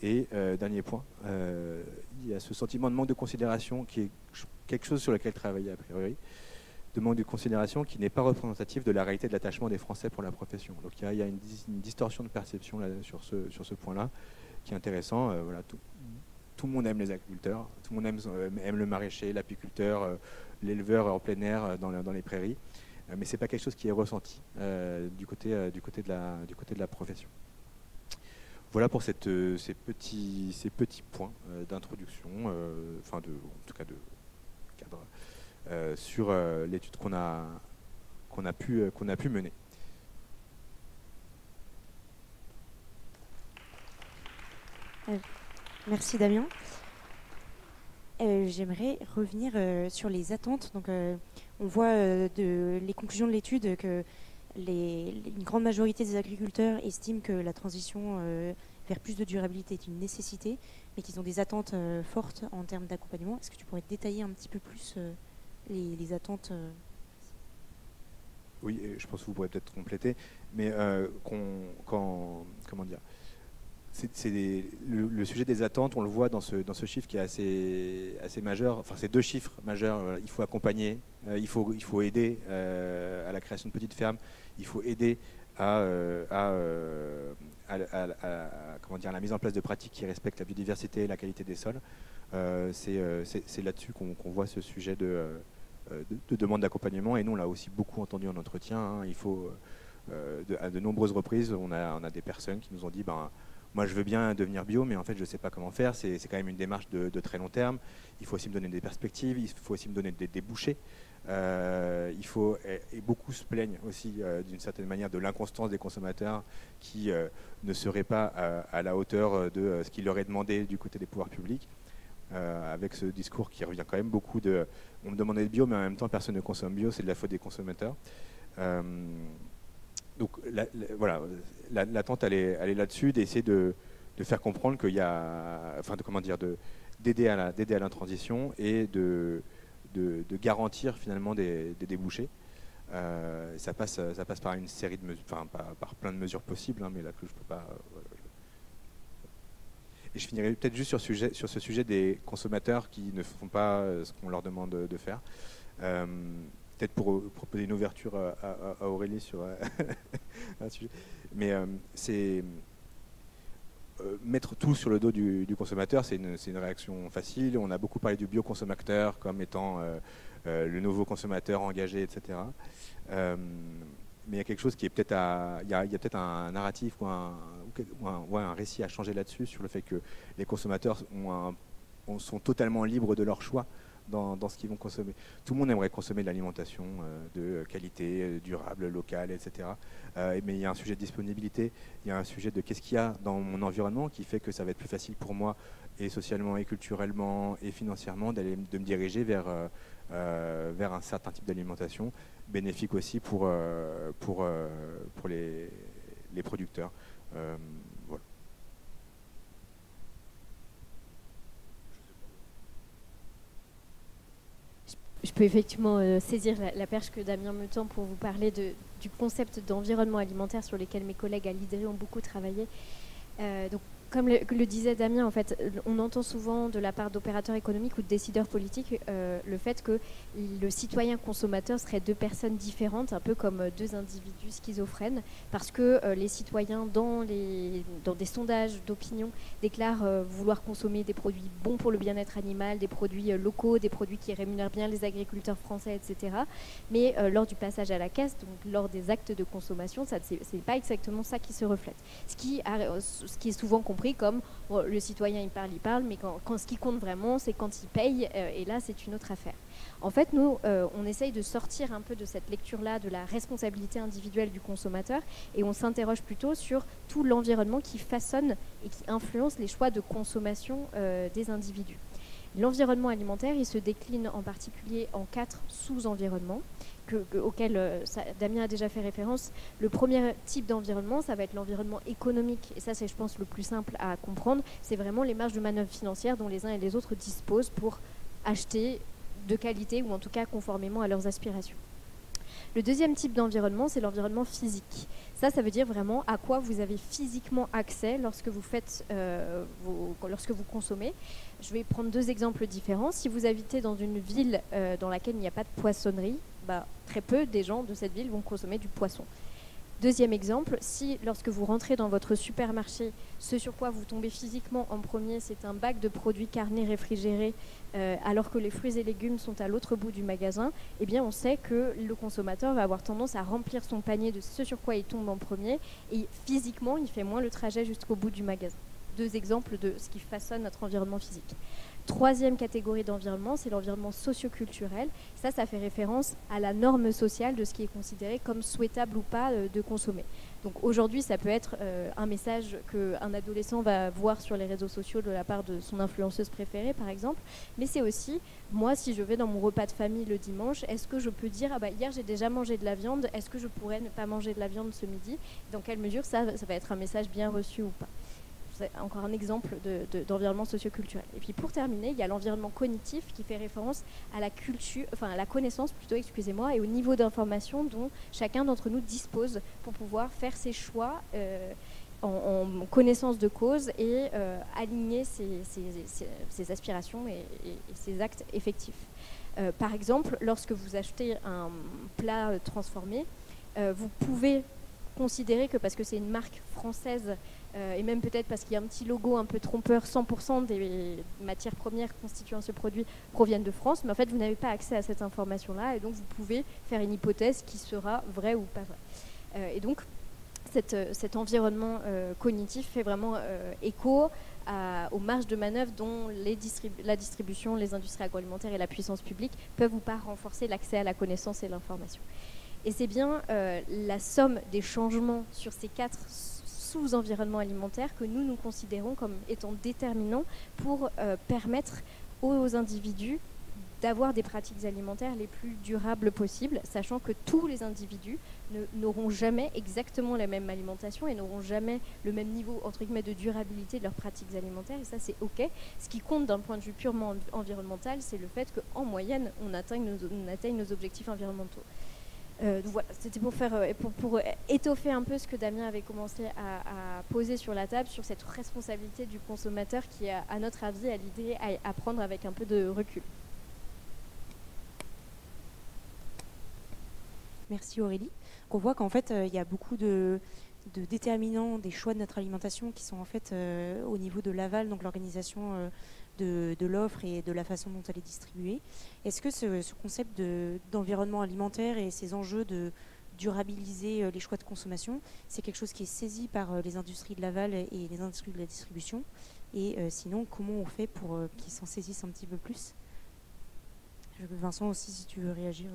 B: Et dernier point, il y a ce sentiment de manque de considération qui est quelque chose sur lequel travailler a priori, de manque de considération qui n'est pas représentatif de la réalité de l'attachement des Français pour la profession. Donc il y a une distorsion de perception là, sur ce point-là qui est intéressant. Voilà, tout le monde aime les agriculteurs, tout le monde aime le maraîcher, l'apiculteur, l'éleveur en plein air dans les prairies, mais ce n'est pas quelque chose qui est ressenti du côté de la profession. Voilà pour ces petits points d'introduction, en tout cas de cadre, sur l'étude qu'on a pu mener.
E: Merci Damien. J'aimerais revenir sur les attentes. Donc, on voit les conclusions de l'étude que une grande majorité des agriculteurs estiment que la transition vers plus de durabilité est une nécessité, mais qu'ils ont des attentes fortes en termes d'accompagnement. Est-ce que tu pourrais détailler un petit peu plus les attentes
B: Oui, je pense que vous pourrez peut-être compléter, mais comment dire, le sujet des attentes, on le voit dans ce chiffre qui est assez majeur. Enfin, c'est deux chiffres majeurs. Il faut accompagner, il faut aider à la création de petites fermes, il faut aider à la mise en place de pratiques qui respectent la biodiversité et la qualité des sols. C'est là-dessus qu'on voit ce sujet de demande d'accompagnement, et nous on l'a aussi beaucoup entendu en entretien. Hein. Il faut, à de nombreuses reprises, on a des personnes qui nous ont dit moi je veux bien devenir bio, mais en fait je ne sais pas comment faire, c'est quand même une démarche de très long terme, il faut aussi me donner des perspectives, il faut aussi me donner des débouchés. Et beaucoup se plaignent aussi d'une certaine manière de l'inconstance des consommateurs qui ne seraient pas à la hauteur de ce qui leur est demandé du côté des pouvoirs publics, avec ce discours qui revient quand même beaucoup de on me demandait de bio, mais en même temps personne ne consomme bio, c'est de la faute des consommateurs. Donc voilà, l'attente elle est là-dessus, d'essayer de faire comprendre qu'il y a, d'aider à la transition et de garantir finalement des débouchés. Ça passe par une série de mesures, par plein de mesures possibles, hein, mais là que je peux pas. Et je finirai peut-être juste sur ce sujet des consommateurs qui ne font pas ce qu'on leur demande de faire. Peut-être pour proposer une ouverture à Aurélie sur un sujet. Mais c'est mettre tout sur le dos du consommateur, c'est une réaction facile. On a beaucoup parlé du bioconsommateur comme étant le nouveau consommateur engagé, etc. Mais il y a quelque chose qui est peut-être il y a peut-être un narratif ou un récit à changer là-dessus, sur le fait que les consommateurs sont totalement libres de leur choix dans ce qu'ils vont consommer. Tout le monde aimerait consommer de l'alimentation de qualité, durable, locale, etc. Mais il y a un sujet de disponibilité, il y a un sujet de qu'est-ce qu'il y a dans mon environnement qui fait que ça va être plus facile pour moi, et socialement, et culturellement, et financièrement, de me diriger vers un certain type d'alimentation, bénéfique aussi pour les producteurs. Voilà.
C: Je peux effectivement saisir la perche que Damien me tend pour vous parler du concept d'environnement alimentaire sur lequel mes collègues à l'IDRI ont beaucoup travaillé. Donc, comme le disait Damien, en fait, on entend souvent de la part d'opérateurs économiques ou de décideurs politiques le fait que le citoyen consommateur serait deux personnes différentes, un peu comme deux individus schizophrènes, parce que les citoyens, dans des sondages d'opinion, déclarent vouloir consommer des produits bons pour le bien-être animal, des produits locaux, des produits qui rémunèrent bien les agriculteurs français, etc. Mais lors du passage à la caisse, donc lors des actes de consommation, c'est pas exactement ça qui se reflète. Ce qui est souvent compris comme le citoyen il parle, mais quand ce qui compte vraiment, c'est quand il paye, et là c'est une autre affaire. En fait, nous, on essaye de sortir un peu de cette lecture-là de la responsabilité individuelle du consommateur, et on s'interroge plutôt sur tout l'environnement qui façonne et qui influence les choix de consommation des individus. L'environnement alimentaire, il se décline en particulier en 4 sous-environnements auxquels Damien a déjà fait référence. Le premier type d'environnement, ça va être l'environnement économique. Et ça, c'est, je pense, le plus simple à comprendre. C'est vraiment les marges de manœuvre financières dont les uns et les autres disposent pour acheter de qualité, ou en tout cas conformément à leurs aspirations. Le deuxième type d'environnement, c'est l'environnement physique. Ça veut dire vraiment à quoi vous avez physiquement accès lorsque vous lorsque vous consommez. Je vais prendre 2 exemples différents. Si vous habitez dans une ville dans laquelle il n'y a pas de poissonnerie, très peu des gens de cette ville vont consommer du poisson. Deuxième exemple, si lorsque vous rentrez dans votre supermarché, ce sur quoi vous tombez physiquement en premier, c'est un bac de produits carnés réfrigérés, alors que les fruits et légumes sont à l'autre bout du magasin, eh bien on sait que le consommateur va avoir tendance à remplir son panier de ce sur quoi il tombe en premier, et physiquement il fait moins le trajet jusqu'au bout du magasin. 2 exemples de ce qui façonne notre environnement physique. Troisième catégorie d'environnement, c'est l'environnement socio-culturel. Ça fait référence à la norme sociale de ce qui est considéré comme souhaitable ou pas de consommer. Donc aujourd'hui, ça peut être un message qu'un adolescent va voir sur les réseaux sociaux de la part de son influenceuse préférée, par exemple. Mais c'est aussi, moi, si je vais dans mon repas de famille le dimanche, est-ce que je peux dire, ah bah, hier j'ai déjà mangé de la viande, est-ce que je pourrais ne pas manger de la viande ce midi? Dans quelle mesure ça va être un message bien reçu ou pas? C'est encore un exemple d'environnement socio-culturel. Et puis pour terminer, il y a l'environnement cognitif qui fait référence à la culture, enfin à la connaissance plutôt, excusez-moi, et au niveau d'information dont chacun d'entre nous dispose pour pouvoir faire ses choix en connaissance de cause et aligner ses aspirations et ses actes effectifs. Par exemple, lorsque vous achetez un plat transformé, vous pouvez considérer que parce que c'est une marque française et même peut-être parce qu'il y a un petit logo un peu trompeur, 100% des matières premières constituant ce produit proviennent de France, mais en fait vous n'avez pas accès à cette information-là et donc vous pouvez faire une hypothèse qui sera vraie ou pas vraie. Et donc cet environnement cognitif fait vraiment écho aux marges de manœuvre dont la distribution, les industries agroalimentaires et la puissance publique peuvent ou pas renforcer l'accès à la connaissance et l'information. Et c'est bien la somme des changements sur ces 4 sous-environnements alimentaires que nous considérons comme étant déterminants pour permettre aux individus d'avoir des pratiques alimentaires les plus durables possibles, sachant que tous les individus n'auront jamais exactement la même alimentation et n'auront jamais le même niveau entre guillemets de durabilité de leurs pratiques alimentaires, et ça c'est ok. Ce qui compte d'un point de vue purement environnemental, c'est le fait qu'en moyenne on atteigne nos objectifs environnementaux. Donc voilà, c'était pour étoffer un peu ce que Damien avait commencé à poser sur la table, sur cette responsabilité du consommateur qui, à notre avis, a l'idée à prendre avec un peu de recul.
E: Merci Aurélie. On voit qu'en fait, il y a beaucoup de déterminants des choix de notre alimentation qui sont en fait au niveau de l'aval, donc l'organisation de l'offre et de la façon dont elle est distribuée. Est-ce que ce concept d'environnement alimentaire et ces enjeux de durabiliser les choix de consommation, c'est quelque chose qui est saisi par les industries de l'aval et les industries de la distribution? Et sinon, comment on fait pour qu'ils s'en saisissent un petit peu plus? Vincent aussi, si tu veux réagir.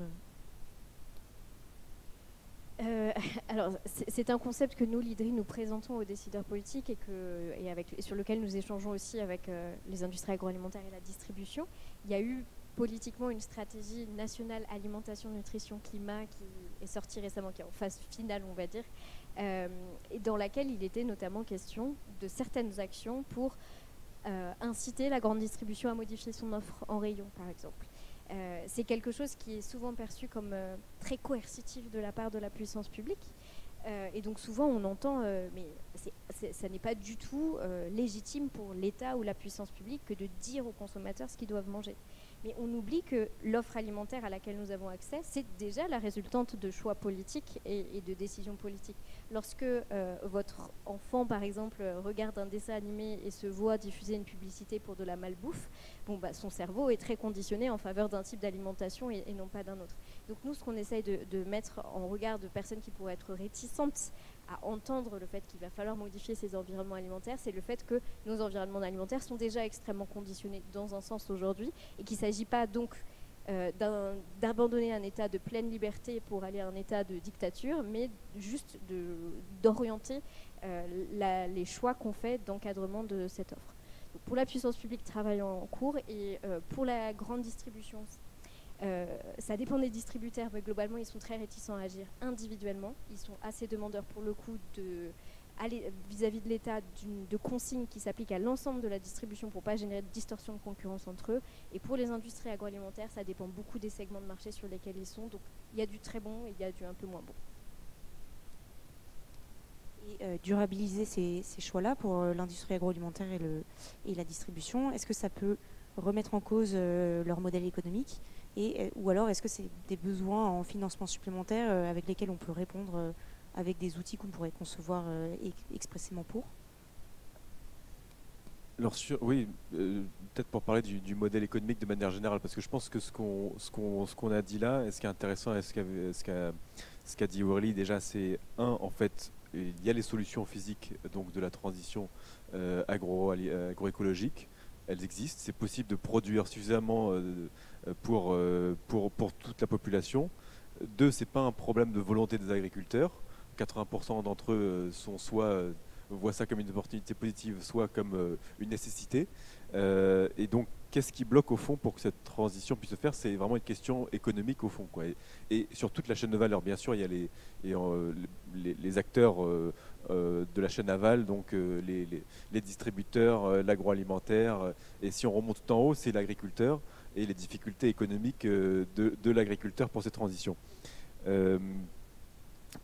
C: Alors, c'est un concept que nous, l'IDRI, nous présentons aux décideurs politiques et sur lequel nous échangeons aussi avec les industries agroalimentaires et la distribution. Il y a eu politiquement une stratégie nationale alimentation, nutrition, climat qui est sortie récemment, qui est en phase finale, on va dire, et dans laquelle il était notamment question de certaines actions pour inciter la grande distribution à modifier son offre en rayon, par exemple. C'est quelque chose qui est souvent perçu comme très coercitif de la part de la puissance publique. Et donc souvent on entend, mais ça n'est pas du tout légitime pour l'État ou la puissance publique que de dire aux consommateurs ce qu'ils doivent manger. Mais on oublie que l'offre alimentaire à laquelle nous avons accès, c'est déjà la résultante de choix politiques et de décisions politiques. Lorsque votre enfant, par exemple, regarde un dessin animé et se voit diffuser une publicité pour de la malbouffe, son cerveau est très conditionné en faveur d'un type d'alimentation et non pas d'un autre. Donc nous, ce qu'on essaye de mettre en regard de personnes qui pourraient être réticentes à entendre le fait qu'il va falloir modifier ces environnements alimentaires, c'est le fait que nos environnements alimentaires sont déjà extrêmement conditionnés dans un sens aujourd'hui et qu'il ne s'agit pas donc d'abandonner un état de pleine liberté pour aller à un état de dictature, mais juste d'orienter les choix qu'on fait d'encadrement de cette offre. Donc pour la puissance publique, travail en cours, et pour la grande distribution, ça dépend des distributeurs, mais globalement ils sont très réticents à agir individuellement. Ils sont assez demandeurs pour le coup vis-à-vis de l'État de consignes qui s'appliquent à l'ensemble de la distribution pour ne pas générer de distorsion de concurrence entre eux. Et pour les industries agroalimentaires, ça dépend beaucoup des segments de marché sur lesquels ils sont. Donc il y a du très bon et il y a du un peu moins bon.
E: Et durabiliser ces choix-là pour l'industrie agroalimentaire et la distribution, est-ce que ça peut remettre en cause leur modèle économique ou alors est-ce que c'est des besoins en financement supplémentaire avec lesquels on peut répondre avec des outils qu'on pourrait concevoir expressément pour?
D: Alors oui, peut-être pour parler du modèle économique de manière générale, parce que je pense que ce qu'on a dit là, et ce qui est intéressant, et ce qu'a dit Aurélie déjà, c'est en fait, il y a les solutions physiques donc de la transition agroécologique. elles existent. C'est possible de produire suffisamment pour toute la population. 2, ce n'est pas un problème de volonté des agriculteurs. 80% d'entre eux sont soit voient ça comme une opportunité positive, soit comme une nécessité. Et donc, qu'est-ce qui bloque au fond pour que cette transition puisse se faire? C'est vraiment une question économique au fond, quoi. Et sur toute la chaîne de valeur, bien sûr, il y a les acteurs de la chaîne aval, donc les distributeurs, l'agroalimentaire. Et si on remonte tout en haut, c'est l'agriculteur et les difficultés économiques de l'agriculteur pour cette transition.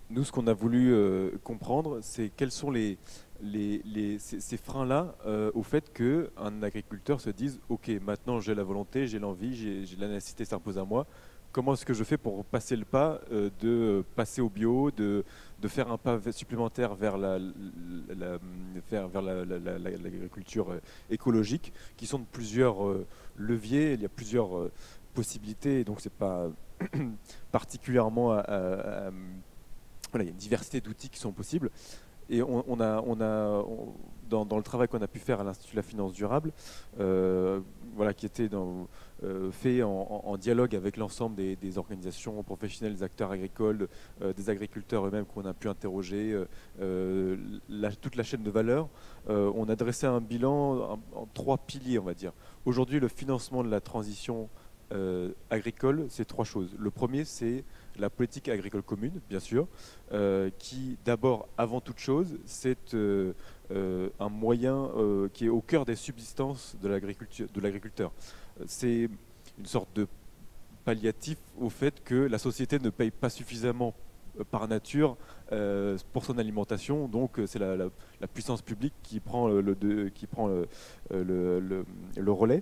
D: Nous, ce qu'on a voulu comprendre, c'est quels sont ces freins-là au fait qu'un agriculteur se dise « Ok, maintenant j'ai la volonté, j'ai l'envie, j'ai la nécessité s'impose à moi. Comment est-ce que je fais pour passer le pas de passer au bio, de faire un pas supplémentaire vers l'agriculture écologique, qui sont de plusieurs leviers, il y a plusieurs possibilités, donc c'est pas particulièrement voilà, il y a une diversité d'outils qui sont possibles. Et dans le travail qu'on a pu faire à l'Institut de la finance durable, voilà, qui était fait en dialogue avec l'ensemble des organisations professionnelles, des acteurs agricoles, des agriculteurs eux-mêmes qu'on a pu interroger, toute la chaîne de valeur, on a dressé un bilan en 3 piliers, on va dire. Aujourd'hui, le financement de la transition agricole, c'est 3 choses. Le premier, c'est la politique agricole commune, bien sûr, qui d'abord, avant toute chose, c'est un moyen qui est au cœur des subsistances de l'agriculteur. C'est une sorte de palliatif au fait que la société ne paye pas suffisamment par nature pour son alimentation, donc c'est la puissance publique qui prend le relais.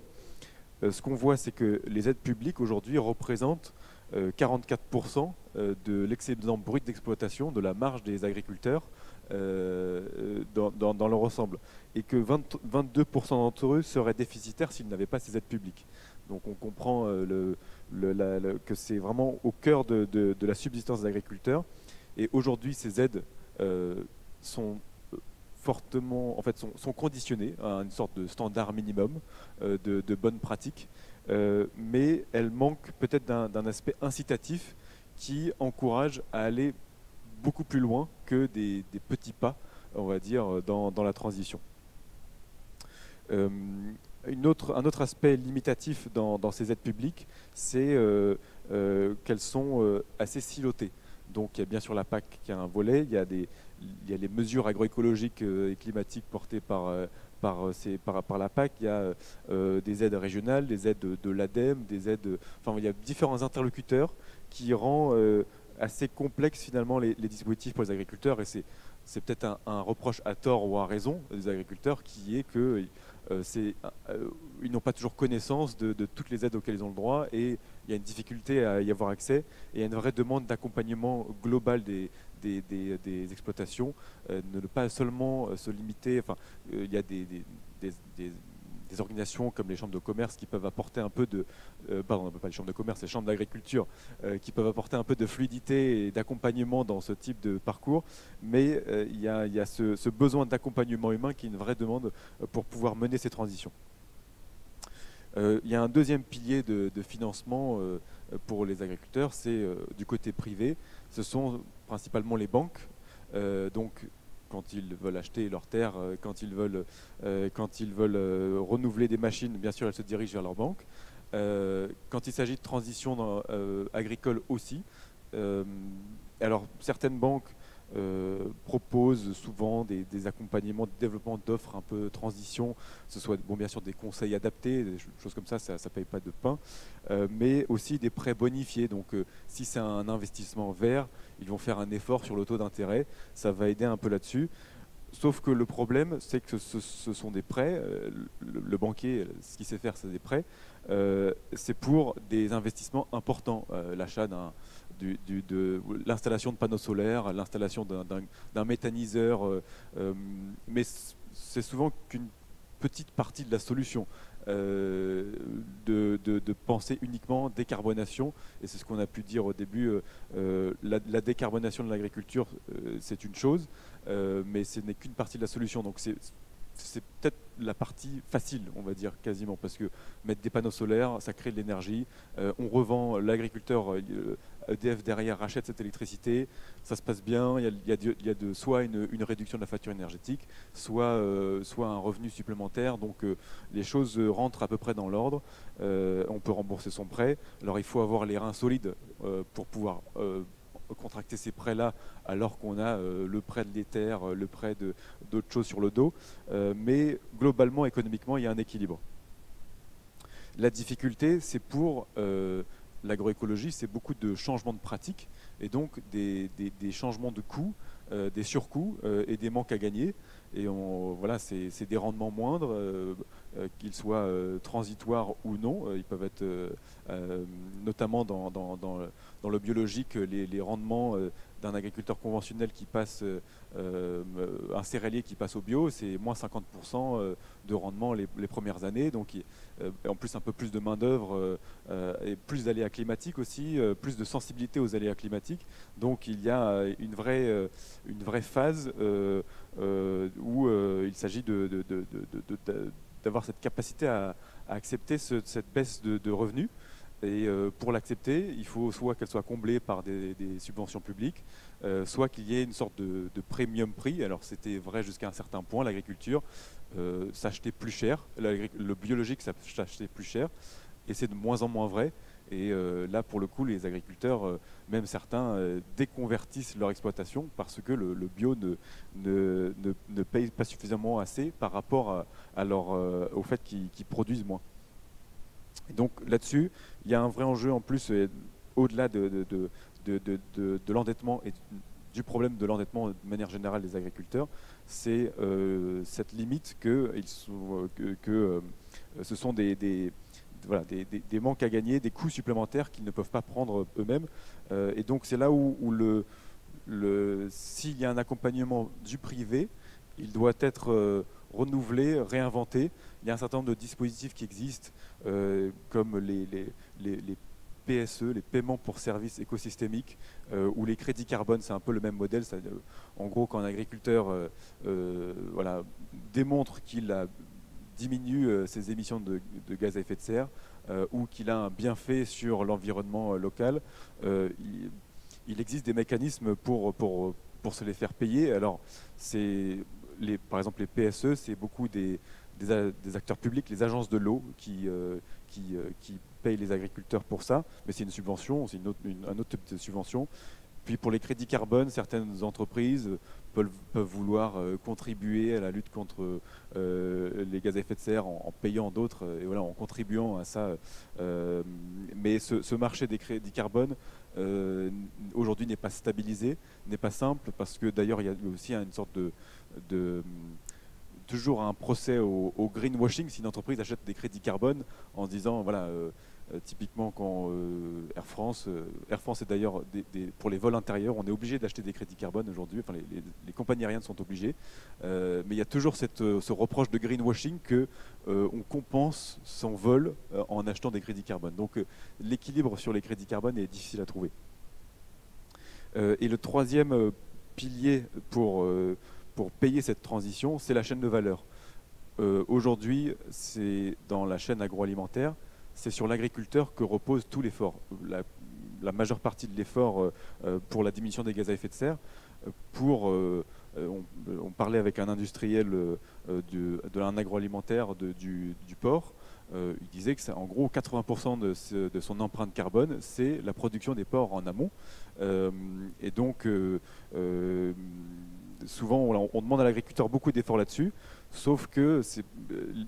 D: Ce qu'on voit, c'est que les aides publiques aujourd'hui représentent 44% de l'excédent brut d'exploitation, de la marge des agriculteurs dans leur ensemble. Et que 22% d'entre eux seraient déficitaires s'ils n'avaient pas ces aides publiques. Donc on comprend que c'est vraiment au cœur de la subsistance des agriculteurs. Et aujourd'hui, ces aides sont fortement, en fait, sont conditionnées à une sorte de standard minimum de bonnes pratiques, mais elles manquent peut-être d'un aspect incitatif qui encourage à aller beaucoup plus loin que des petits pas, on va dire, dans la transition. Un autre aspect limitatif dans ces aides publiques, c'est qu'elles sont assez silotées. Donc il y a bien sûr la PAC qui a un volet, il y a les mesures agroécologiques et climatiques portées par la PAC, il y a des aides régionales, des aides de l'ADEME, enfin il y a différents interlocuteurs qui rend assez complexe finalement les dispositifs pour les agriculteurs, et c'est peut-être un reproche à tort ou à raison des agriculteurs qui est que ils n'ont pas toujours connaissance de toutes les aides auxquelles ils ont le droit, et il y a une difficulté à y avoir accès, et il y a une vraie demande d'accompagnement global des exploitations, ne pas seulement se limiter, enfin il y a des organisations comme les chambres de commerce qui peuvent apporter un peu de, pardon, pas les chambres de commerce, les chambres d'agriculture qui peuvent apporter un peu de fluidité et d'accompagnement dans ce type de parcours, mais il y a ce besoin d'accompagnement humain qui est une vraie demande pour pouvoir mener ces transitions. Il y a un deuxième pilier de financement pour les agriculteurs, c'est du côté privé, ce sont principalement les banques, donc quand ils veulent acheter leurs terres, quand ils veulent renouveler des machines, bien sûr, elles se dirigent vers leur banque. Quand il s'agit de transition agricole aussi, alors certaines banques proposent souvent des accompagnements de développement d'offres un peu transition, ce soit bien sûr des conseils adaptés, des choses comme ça ne paye pas de pain, mais aussi des prêts bonifiés. Donc si c'est un investissement vert, ils vont faire un effort sur le taux d'intérêt, ça va aider un peu là-dessus. Sauf que le problème, c'est que ce sont des prêts, le banquier, ce qu'il sait faire, c'est des prêts, c'est pour des investissements importants, l'achat de l'installation de panneaux solaires, l'installation d'un méthaniseur, mais c'est souvent qu'une petite partie de la solution, de penser uniquement décarbonation, et c'est ce qu'on a pu dire au début, la décarbonation de l'agriculture, c'est une chose, mais ce n'est qu'une partie de la solution. Donc c'est peut-être la partie facile, on va dire quasiment, parce que mettre des panneaux solaires, ça crée de l'énergie. On revend, l'agriculteur, EDF derrière rachète cette électricité, ça se passe bien. Il y a soit une réduction de la facture énergétique, soit un revenu supplémentaire. Donc les choses rentrent à peu près dans l'ordre. On peut rembourser son prêt. Alors il faut avoir les reins solides pour pouvoir contracter ces prêts-là, alors qu'on a le prêt de l'Ether, le prêt d'autres choses sur le dos. Mais globalement, économiquement, il y a un équilibre. La difficulté, c'est pour l'agroécologie, c'est beaucoup de changements de pratiques et donc des changements de coûts, des surcoûts et des manques à gagner. Et voilà, c'est des rendements moindres, qu'ils soient transitoires ou non. Ils peuvent être, notamment dans le biologique, les rendements d'un agriculteur conventionnel qui passe, un céréalier qui passe au bio, c'est moins 50% de rendement les premières années. Donc, en plus, un peu plus de main-d'œuvre et plus d'aléas climatiques aussi, plus de sensibilité aux aléas climatiques. Donc, il y a une vraie phase où il s'agit d'avoir cette capacité à accepter cette baisse de revenus. Et pour l'accepter, il faut soit qu'elle soit comblée par des subventions publiques, soit qu'il y ait une sorte de premium prix. Alors c'était vrai jusqu'à un certain point, l'agriculture s'achetait plus cher, le biologique s'achetait plus cher, et c'est de moins en moins vrai. Et là, pour le coup, les agriculteurs, même certains, déconvertissent leur exploitation parce que le bio ne paye pas suffisamment assez par rapport au fait qu'ils produisent moins. Et donc là-dessus, il y a un vrai enjeu en plus, au-delà de l'endettement et du problème de l'endettement de manière générale des agriculteurs, c'est cette limite que ce sont des manques à gagner, des coûts supplémentaires qu'ils ne peuvent pas prendre eux-mêmes. Et donc c'est là où s'il y a un accompagnement du privé, il doit être renouvelé, réinventé. Il y a un certain nombre de dispositifs qui existent, comme les PSE, les paiements pour services écosystémiques, ou les crédits carbone. C'est un peu le même modèle. En gros, quand un agriculteur démontre qu'il diminue ses émissions de gaz à effet de serre, ou qu'il a un bienfait sur l'environnement local, il existe des mécanismes pour se les faire payer. Alors, par exemple, les PSE, c'est beaucoup des acteurs publics, les agences de l'eau qui payent les agriculteurs pour ça, mais c'est une subvention, c'est un autre type de subvention. Puis pour les crédits carbone, certaines entreprises peuvent vouloir contribuer à la lutte contre les gaz à effet de serre en payant d'autres, et voilà, en contribuant à ça. Mais ce marché des crédits carbone aujourd'hui n'est pas stabilisé, n'est pas simple, parce que d'ailleurs il y a aussi une sorte toujours un procès au greenwashing si une entreprise achète des crédits carbone en se disant, voilà, typiquement quand Air France est d'ailleurs pour les vols intérieurs, on est obligé d'acheter des crédits carbone aujourd'hui, enfin les compagnies aériennes sont obligées, mais il y a toujours ce reproche de greenwashing que on compense son vol en achetant des crédits carbone. Donc l'équilibre sur les crédits carbone est difficile à trouver. Et le troisième pilier pour payer cette transition, c'est la chaîne de valeur. Aujourd'hui, c'est dans la chaîne agroalimentaire, c'est sur l'agriculteur que repose tout l'effort. La majeure partie de l'effort pour la diminution des gaz à effet de serre, on parlait avec un industriel d'un agroalimentaire du porc, il disait que en gros 80% de son empreinte carbone, c'est la production des porcs en amont. Et donc souvent on demande à l'agriculteur beaucoup d'efforts là-dessus, sauf que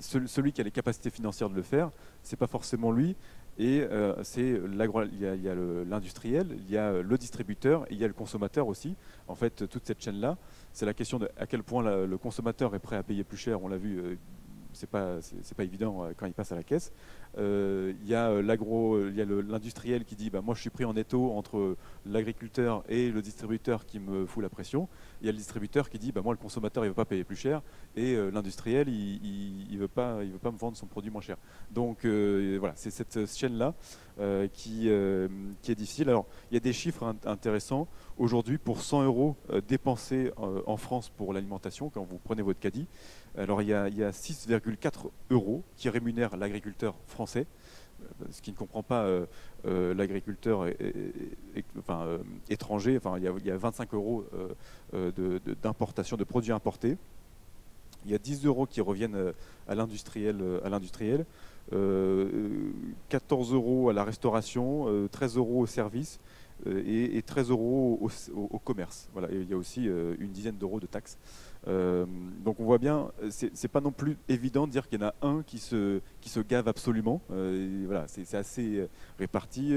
D: celui qui a les capacités financières de le faire, c'est pas forcément lui. Et il y a l'industriel, il y a le distributeur et il y a le consommateur aussi. En fait, toute cette chaîne-là, c'est la question de à quel point le consommateur est prêt à payer plus cher. On l'a vu, c'est pas évident quand il passe à la caisse. Il y a l'industriel qui dit, moi je suis pris en étau entre l'agriculteur et le distributeur qui me fout la pression. Il y a le distributeur qui dit, moi le consommateur il veut pas payer plus cher, et l'industriel il veut pas me vendre son produit moins cher. Donc voilà, c'est cette chaîne là qui est difficile. Alors il y a des chiffres intéressants. Aujourd'hui, pour 100 euros dépensés en France pour l'alimentation, quand vous prenez votre caddie, alors il y a 6,4 euros qui rémunèrent l'agriculteur français, ce qui ne comprend pas l'agriculteur étranger. Enfin, il y a 25 euros d'importation de produits importés. Il y a 10 euros qui reviennent à l'industriel, 14 euros à la restauration, 13 euros au service et 13 euros au commerce. Voilà. Et il y a aussi une dizaine d'euros de taxes. Donc on voit bien, c'est pas non plus évident de dire qu'il y en a un qui se gave absolument. Voilà, c'est assez réparti.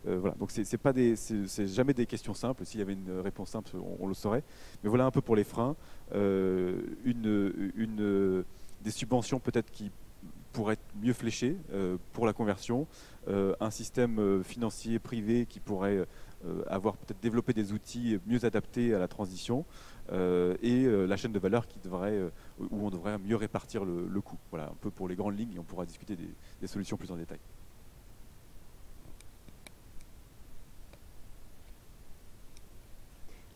D: Voilà. Donc c'est jamais des questions simples. S'il y avait une réponse simple, on le saurait. Mais voilà un peu pour les freins. Des subventions peut-être qui pourraient être mieux fléchées pour la conversion, un système financier privé qui pourrait avoir peut-être développé des outils mieux adaptés à la transition, et la chaîne de valeur où on devrait mieux répartir le coût. Voilà un peu pour les grandes lignes, et on pourra discuter des solutions plus en détail.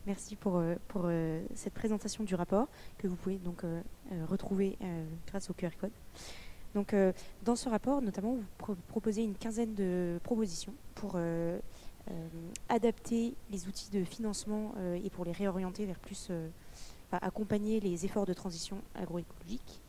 E: Merci pour cette présentation du rapport que vous pouvez donc retrouver grâce au QR code. Donc, dans ce rapport, notamment, vous proposez une quinzaine de propositions pour adapter les outils de financement et pour les réorienter vers plus, accompagner les efforts de transition agroécologique.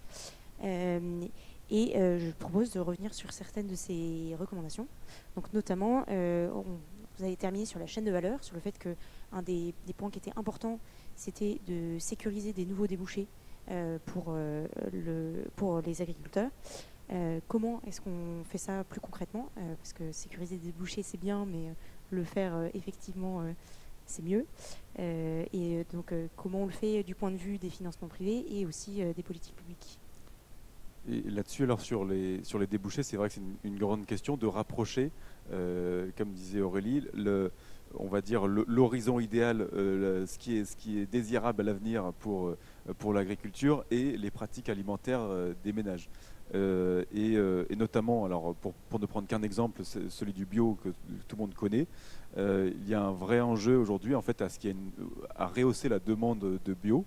E: Je propose de revenir sur certaines de ces recommandations. Donc, notamment, vous avez terminé sur la chaîne de valeur, sur le fait qu'un des points qui était important, c'était de sécuriser des nouveaux débouchés pour les agriculteurs. Comment est-ce qu'on fait ça plus concrètement, parce que sécuriser des débouchés, c'est bien, mais le faire effectivement, c'est mieux. Donc, comment on le fait du point de vue des financements privés et aussi des politiques publiques.
D: Et là-dessus, alors sur les débouchés, c'est vrai que c'est une grande question de rapprocher, comme disait Aurélie, on va dire l'horizon idéal, ce qui est désirable à l'avenir pour l'agriculture et les pratiques alimentaires des ménages. Et notamment, alors pour ne prendre qu'un exemple, celui du bio que tout le monde connaît, il y a un vrai enjeu aujourd'hui en fait à rehausser la demande de bio,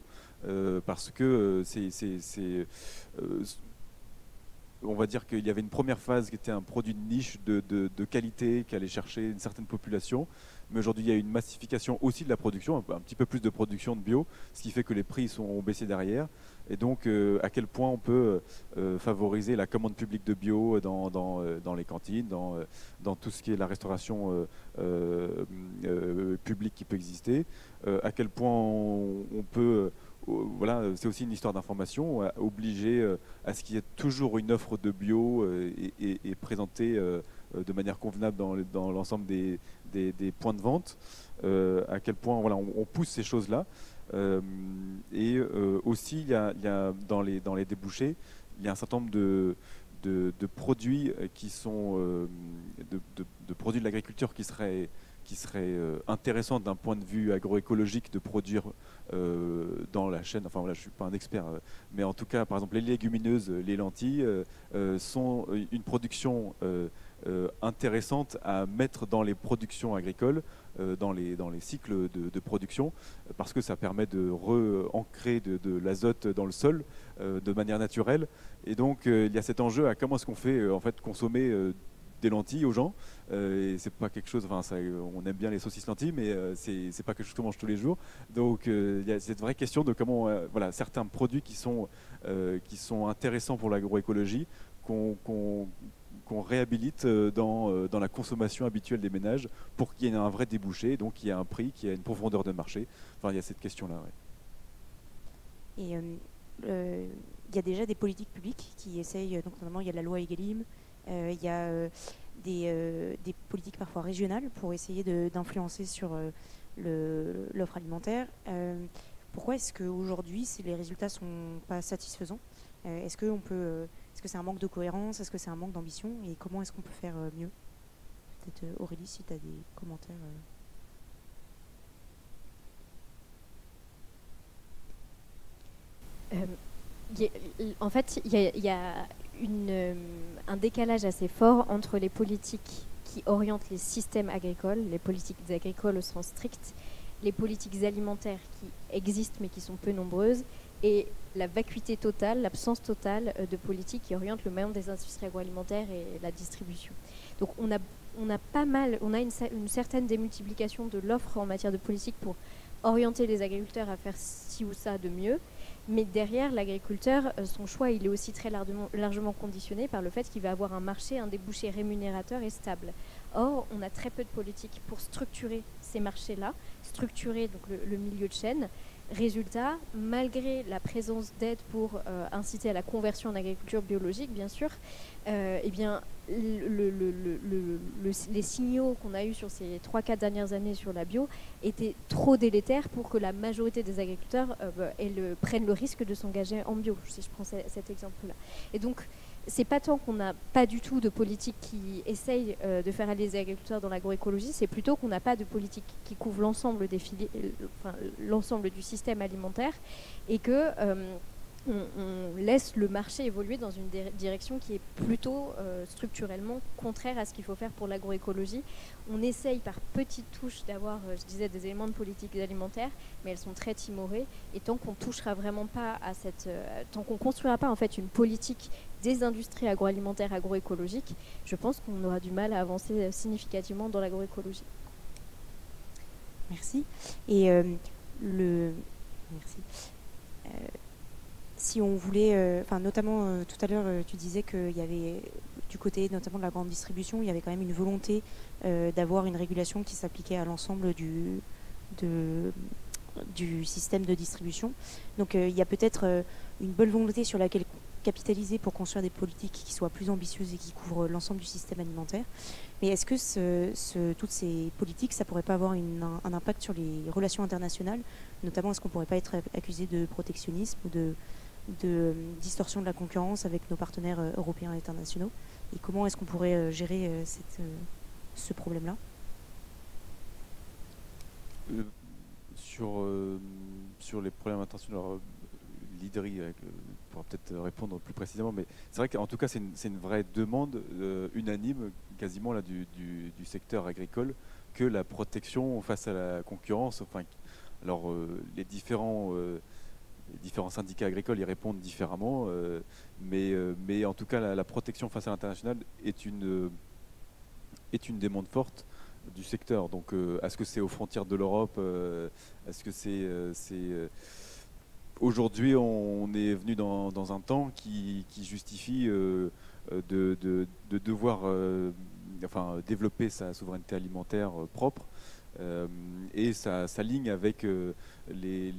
D: parce que on va dire qu'il y avait une première phase qui était un produit de niche de qualité qui allait chercher une certaine population. Mais aujourd'hui, il y a une massification aussi de la production, un petit peu plus de production de bio, ce qui fait que les prix ont baissé derrière. Et donc, à quel point on peut favoriser la commande publique de bio dans les cantines, dans tout ce qui est la restauration publique qui peut exister. À quel point on peut... Voilà, c'est aussi une histoire d'information, obliger à ce qu'il y ait toujours une offre de bio et présentée de manière convenable dans l'ensemble des points de vente. À quel point voilà, on pousse ces choses-là. Aussi, il y a dans les débouchés, il y a un certain nombre de produits qui sont de produits de l'agriculture qui seraient intéressants d'un point de vue agroécologique de produire dans la chaîne. Enfin voilà, je ne suis pas un expert, mais en tout cas, par exemple, les légumineuses, les lentilles sont une production intéressante à mettre dans les productions agricoles, dans les cycles de production, parce que ça permet de re-ancrer de l'azote dans le sol de manière naturelle. Et donc, il y a cet enjeu à comment est-ce qu'on fait en fait consommer des lentilles aux gens. Et c'est pas quelque chose, on aime bien les saucisses lentilles, mais c'est pas quelque chose qu'on mange tous les jours. Donc il y a cette vraie question de comment voilà, certains produits qui sont intéressants pour l'agroécologie qu'on réhabilite dans la consommation habituelle des ménages pour qu'il y ait un vrai débouché, donc qu'il y ait un prix, qu'il y ait une profondeur de marché. Enfin, il y a cette question-là. Ouais.
E: Et il y a déjà des politiques publiques qui essayent, donc notamment il y a la loi Egalim, il y a des politiques parfois régionales pour essayer d'influencer sur l'offre alimentaire. Pourquoi est-ce qu'aujourd'hui, si les résultats ne sont pas satisfaisants, est-ce que c'est un manque de cohérence, est-ce que c'est un manque d'ambition, et comment est-ce qu'on peut faire mieux? Peut-être Aurélie, si tu as des commentaires.
C: En fait, il y a un décalage assez fort entre les politiques qui orientent les systèmes agricoles, les politiques agricoles au sens strict, les politiques alimentaires qui existent mais qui sont peu nombreuses, et la vacuité totale, l'absence totale de politiques qui orientent le maillon des industries agroalimentaires et la distribution. Donc on a une certaine démultiplication de l'offre en matière de politique pour orienter les agriculteurs à faire ci ou ça de mieux, mais derrière l'agriculteur, son choix il est aussi très largement conditionné par le fait qu'il va avoir un marché, un débouché rémunérateur et stable. Or, on a très peu de politiques pour structurer ces marchés-là, structurer donc le milieu de chaîne. Résultat, malgré la présence d'aides pour inciter à la conversion en agriculture biologique, bien sûr, eh bien, les signaux qu'on a eus sur ces 3-4 dernières années sur la bio étaient trop délétères pour que la majorité des agriculteurs prennent le risque de s'engager en bio, si je prends cet exemple-là. Et donc, c'est pas tant qu'on n'a pas du tout de politique qui essaye de faire aller les agriculteurs dans l'agroécologie, c'est plutôt qu'on n'a pas de politique qui couvre l'ensemble des l'ensemble du système alimentaire, et que on laisse le marché évoluer dans une direction qui est plutôt structurellement contraire à ce qu'il faut faire pour l'agroécologie. On essaye par petites touches d'avoir, je disais, des éléments de politique alimentaire, mais elles sont très timorées. Et tant qu'on touchera vraiment pas à tant qu'on construira pas en fait une politique des industries agroalimentaires agroécologiques, je pense qu'on aura du mal à avancer significativement dans l'agroécologie.
E: Merci. Et merci. Si on voulait, notamment tout à l'heure, tu disais qu'il y avait du côté notamment de la grande distribution, il y avait quand même une volonté d'avoir une régulation qui s'appliquait à l'ensemble du système de distribution. Donc il y a peut-être une bonne volonté sur laquelle capitaliser pour construire des politiques qui soient plus ambitieuses et qui couvrent l'ensemble du système alimentaire. Mais est-ce que toutes ces politiques, ça pourrait pas avoir un impact sur les relations internationales? Notamment, est-ce qu'on pourrait pas être accusé de protectionnisme ou de distorsion de la concurrence avec nos partenaires européens et internationaux? Et comment est-ce qu'on pourrait gérer ce problème-là?
D: Sur les problèmes internationaux, l'IDRI pourra peut-être répondre plus précisément, mais c'est vrai qu'en tout cas c'est une vraie demande unanime quasiment là, du secteur agricole, que la protection face à la concurrence, alors les différents syndicats agricoles y répondent différemment, mais en tout cas la protection face à l'international est une demande forte du secteur. Donc est-ce que c'est aux frontières de l'Europe, est-ce que c'est aujourd'hui on est venu dans un temps qui justifie de devoir développer sa souveraineté alimentaire propre, et ça s'aligne avec les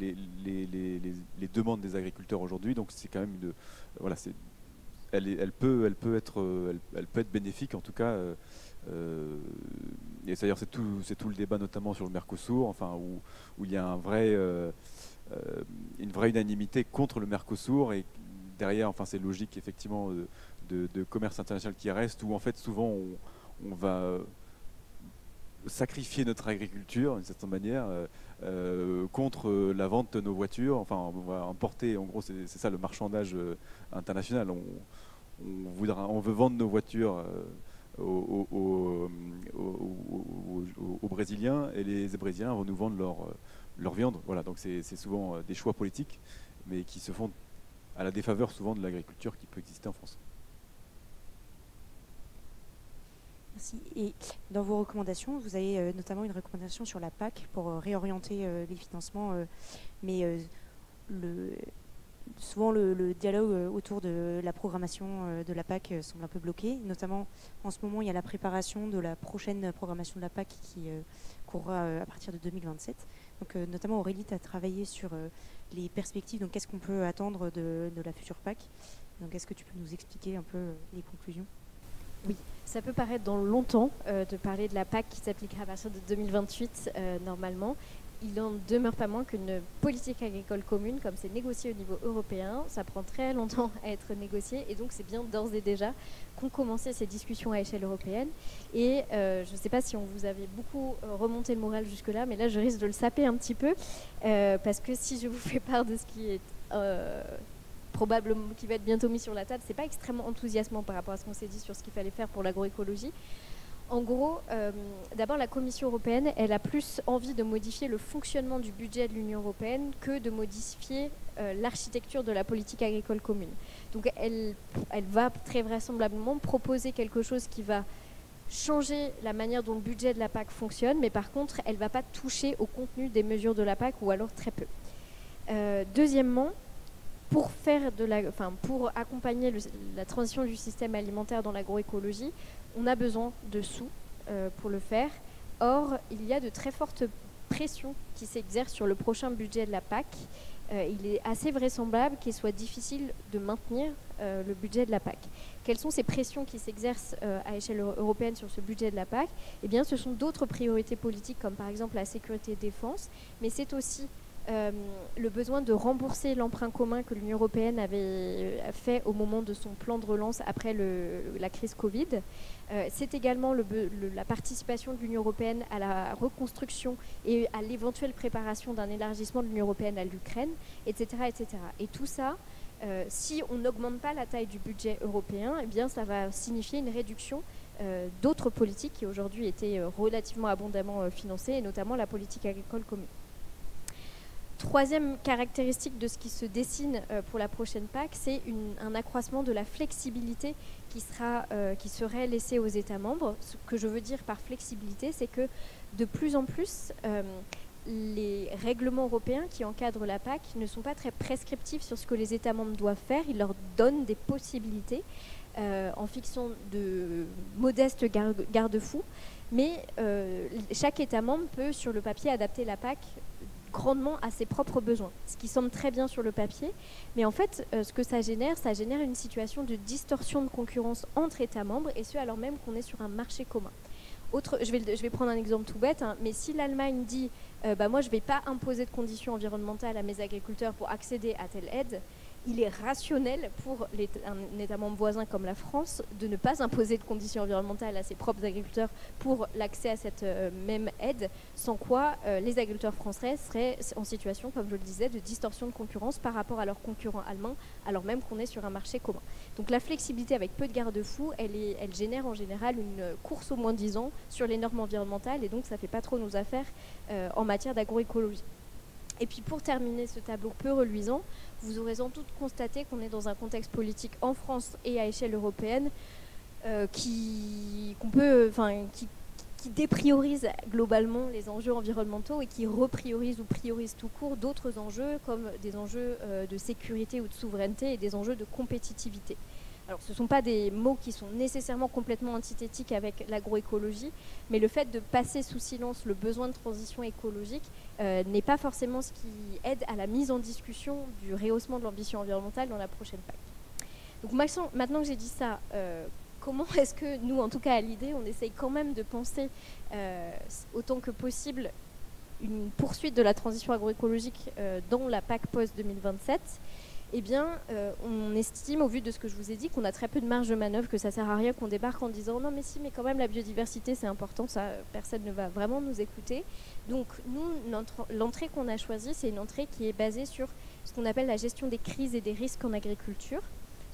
D: demandes des agriculteurs aujourd'hui. Donc c'est quand même elle peut être bénéfique en tout cas. Et c'est-à-dire c'est tout le débat notamment sur le Mercosur, où il y a une vraie unanimité contre le Mercosur, et derrière c'est logique effectivement de commerce international qui reste, où en fait souvent on va sacrifier notre agriculture d'une certaine manière contre la vente de nos voitures. On va importer, en gros c'est ça le marchandage international. On veut vendre nos voitures aux Brésiliens, et les Brésiliens vont nous vendre leur viande. Voilà, donc c'est souvent des choix politiques, mais qui se font à la défaveur souvent de l'agriculture qui peut exister en France.
E: Merci. Et dans vos recommandations, vous avez notamment une recommandation sur la PAC pour réorienter les financements, mais souvent le dialogue autour de la programmation de la PAC semble un peu bloqué. Notamment en ce moment, il y a la préparation de la prochaine programmation de la PAC qui courra à partir de 2027. Donc notamment Aurélie, tu as travaillé sur les perspectives. Donc qu'est-ce qu'on peut attendre de la future PAC? Donc est-ce que tu peux nous expliquer un peu les conclusions?
C: Oui, ça peut paraître dans longtemps de parler de la PAC qui s'appliquera à partir de 2028 normalement. Il n'en demeure pas moins qu'une politique agricole commune, comme c'est négocié au niveau européen, ça prend très longtemps à être négocié, et donc c'est bien d'ores et déjà qu'ont commencé ces discussions à échelle européenne. Et je ne sais pas si on vous avait beaucoup remonté le moral jusque-là, mais là je risque de le saper un petit peu, parce que si je vous fais part de ce qui est probablement qui va être bientôt mis sur la table, c'est pas extrêmement enthousiasmant par rapport à ce qu'on s'est dit sur ce qu'il fallait faire pour l'agroécologie. En gros, d'abord, la Commission européenne, elle a plus envie de modifier le fonctionnement du budget de l'Union européenne que de modifier l'architecture de la politique agricole commune. Donc, elle va très vraisemblablement proposer quelque chose qui va changer la manière dont le budget de la PAC fonctionne, mais par contre, elle ne va pas toucher au contenu des mesures de la PAC, ou alors très peu. Deuxièmement, pour accompagner la transition du système alimentaire dans l'agroécologie, on a besoin de sous pour le faire. Or, il y a de très fortes pressions qui s'exercent sur le prochain budget de la PAC. Il est assez vraisemblable qu'il soit difficile de maintenir le budget de la PAC. Quelles sont ces pressions qui s'exercent à échelle européenne sur ce budget de la PAC? Eh bien, ce sont d'autres priorités politiques, comme par exemple la sécurité et défense, mais c'est aussi le besoin de rembourser l'emprunt commun que l'Union européenne avait fait au moment de son plan de relance après la crise Covid. C'est également la participation de l'Union européenne à la reconstruction et à l'éventuelle préparation d'un élargissement de l'Union européenne à l'Ukraine, etc., etc. Et tout ça, si on n'augmente pas la taille du budget européen, eh bien, ça va signifier une réduction d'autres politiques qui aujourd'hui étaient relativement abondamment financées, et notamment la politique agricole commune. Troisième caractéristique de ce qui se dessine pour la prochaine PAC, c'est un accroissement de la flexibilité qui serait laissée aux États membres. Ce que je veux dire par flexibilité, c'est que de plus en plus, les règlements européens qui encadrent la PAC ne sont pas très prescriptifs sur ce que les États membres doivent faire. Ils leur donnent des possibilités en fixant de modestes garde-fous. Mais chaque État membre peut, sur le papier, adapter la PAC grandement à ses propres besoins, ce qui semble très bien sur le papier, mais en fait, ce que ça génère une situation de distorsion de concurrence entre États membres, et ce alors même qu'on est sur un marché commun. Je vais prendre un exemple tout bête, mais si l'Allemagne dit moi je ne vais pas imposer de conditions environnementales à mes agriculteurs pour accéder à telle aide, il est rationnel pour un État membre voisin comme la France de ne pas imposer de conditions environnementales à ses propres agriculteurs pour l'accès à cette même aide, sans quoi les agriculteurs français seraient en situation, comme je le disais, de distorsion de concurrence par rapport à leurs concurrents allemands, alors même qu'on est sur un marché commun. Donc la flexibilité avec peu de garde-fous, elle génère en général une course au moins-disant sur les normes environnementales, et donc ça ne fait pas trop nos affaires en matière d'agroécologie. Et puis pour terminer ce tableau peu reluisant, vous aurez sans doute constaté qu'on est dans un contexte politique en France et à échelle européenne qui dépriorise globalement les enjeux environnementaux et qui repriorise ou priorise tout court d'autres enjeux comme des enjeux de sécurité ou de souveraineté et des enjeux de compétitivité. Alors ce ne sont pas des mots qui sont nécessairement complètement antithétiques avec l'agroécologie, mais le fait de passer sous silence le besoin de transition écologique n'est pas forcément ce qui aide à la mise en discussion du rehaussement de l'ambition environnementale dans la prochaine PAC. Donc maintenant que j'ai dit ça, comment est-ce que nous, en tout cas à l'idée, on essaye quand même de penser autant que possible une poursuite de la transition agroécologique dans la PAC post-2027 ? Eh bien, on estime, au vu de ce que je vous ai dit, qu'on a très peu de marge de manœuvre, que ça ne sert à rien qu'on débarque en disant non mais si, mais quand même la biodiversité c'est important, ça personne ne va vraiment nous écouter. Donc nous, l'entrée qu'on a choisie, c'est une entrée qui est basée sur ce qu'on appelle la gestion des crises et des risques en agriculture.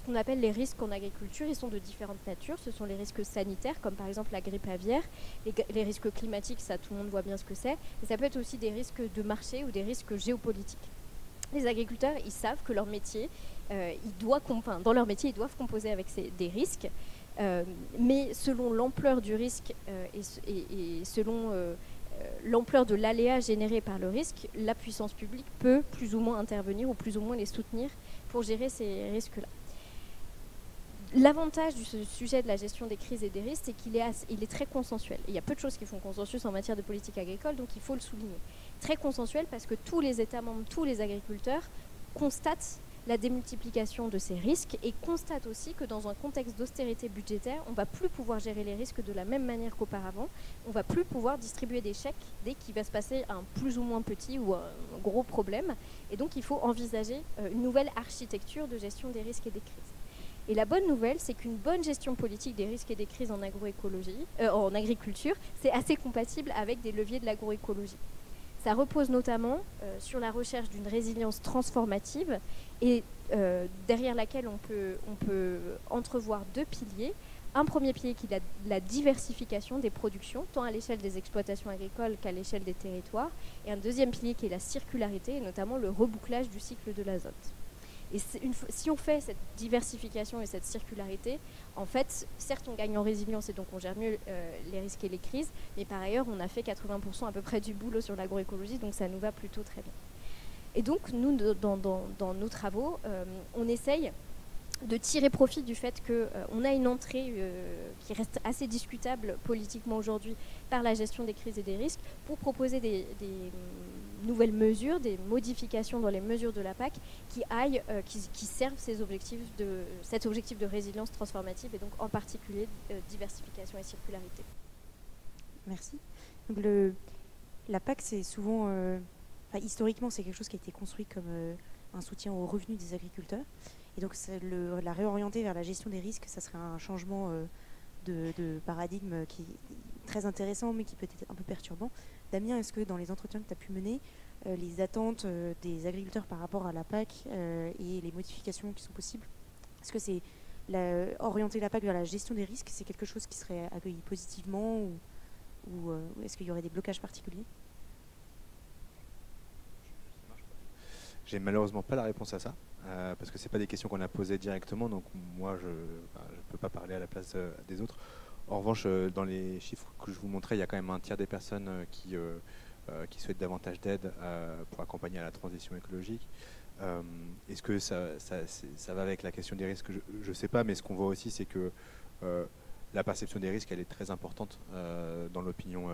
C: Ce qu'on appelle les risques en agriculture, ils sont de différentes natures. Ce sont les risques sanitaires, comme par exemple la grippe aviaire, les risques climatiques, ça tout le monde voit bien ce que c'est, et ça peut être aussi des risques de marché ou des risques géopolitiques. Les agriculteurs, ils savent que leur métier, dans leur métier, ils doivent composer avec des risques, mais selon l'ampleur du risque et selon l'ampleur de l'aléa généré par le risque, la puissance publique peut plus ou moins intervenir ou plus ou moins les soutenir pour gérer ces risques-là. L'avantage du sujet de la gestion des crises et des risques, c'est qu'il est très consensuel. Et il y a peu de choses qui font consensus en matière de politique agricole, donc il faut le souligner. Très consensuel parce que tous les États membres, tous les agriculteurs constatent la démultiplication de ces risques et constatent aussi que dans un contexte d'austérité budgétaire, on ne va plus pouvoir gérer les risques de la même manière qu'auparavant. On ne va plus pouvoir distribuer des chèques dès qu'il va se passer un plus ou moins petit ou un gros problème. Et donc il faut envisager une nouvelle architecture de gestion des risques et des crises. Et la bonne nouvelle, c'est qu'une bonne gestion politique des risques et des crises en agriculture, c'est assez compatible avec des leviers de l'agroécologie. Ça repose notamment sur la recherche d'une résilience transformative et derrière laquelle on peut entrevoir deux piliers. un premier pilier qui est la diversification des productions, tant à l'échelle des exploitations agricoles qu'à l'échelle des territoires, et un deuxième pilier qui est la circularité, et notamment le rebouclage du cycle de l'azote. Et si on fait cette diversification et cette circularité, en fait, certes, on gagne en résilience et donc on gère mieux les risques et les crises, mais par ailleurs, on a fait 80% à peu près du boulot sur l'agroécologie, donc ça nous va plutôt très bien. Et donc, nous, dans nos travaux, on essaye de tirer profit du fait qu'on a une entrée qui reste assez discutable politiquement aujourd'hui par la gestion des crises et des risques pour proposer des nouvelles mesures, des modifications dans les mesures de la PAC qui servent cet objectif de résilience transformative et donc en particulier diversification et circularité.
E: Merci. Donc la PAC, c'est souvent, historiquement, c'est quelque chose qui a été construit comme un soutien aux revenus des agriculteurs. Et donc la réorienter vers la gestion des risques, ça serait un changement de paradigme qui est très intéressant, mais qui peut être un peu perturbant. Damien, est-ce que dans les entretiens que tu as pu mener, les attentes des agriculteurs par rapport à la PAC et les modifications qui sont possibles, est-ce que c'est orienter la PAC vers la gestion des risques, c'est quelque chose qui serait accueilli positivement ou est-ce qu'il y aurait des blocages particuliers ?
B: J'ai malheureusement pas la réponse à ça, parce que c'est pas des questions qu'on a posées directement, donc moi je peux pas parler à la place des autres. En revanche, dans les chiffres que je vous montrais, il y a quand même un tiers des personnes qui souhaitent davantage d'aide pour accompagner à la transition écologique. Est-ce que ça va avec la question des risques? Je ne sais pas, mais ce qu'on voit aussi, c'est que la perception des risques, elle est très importante dans l'opinion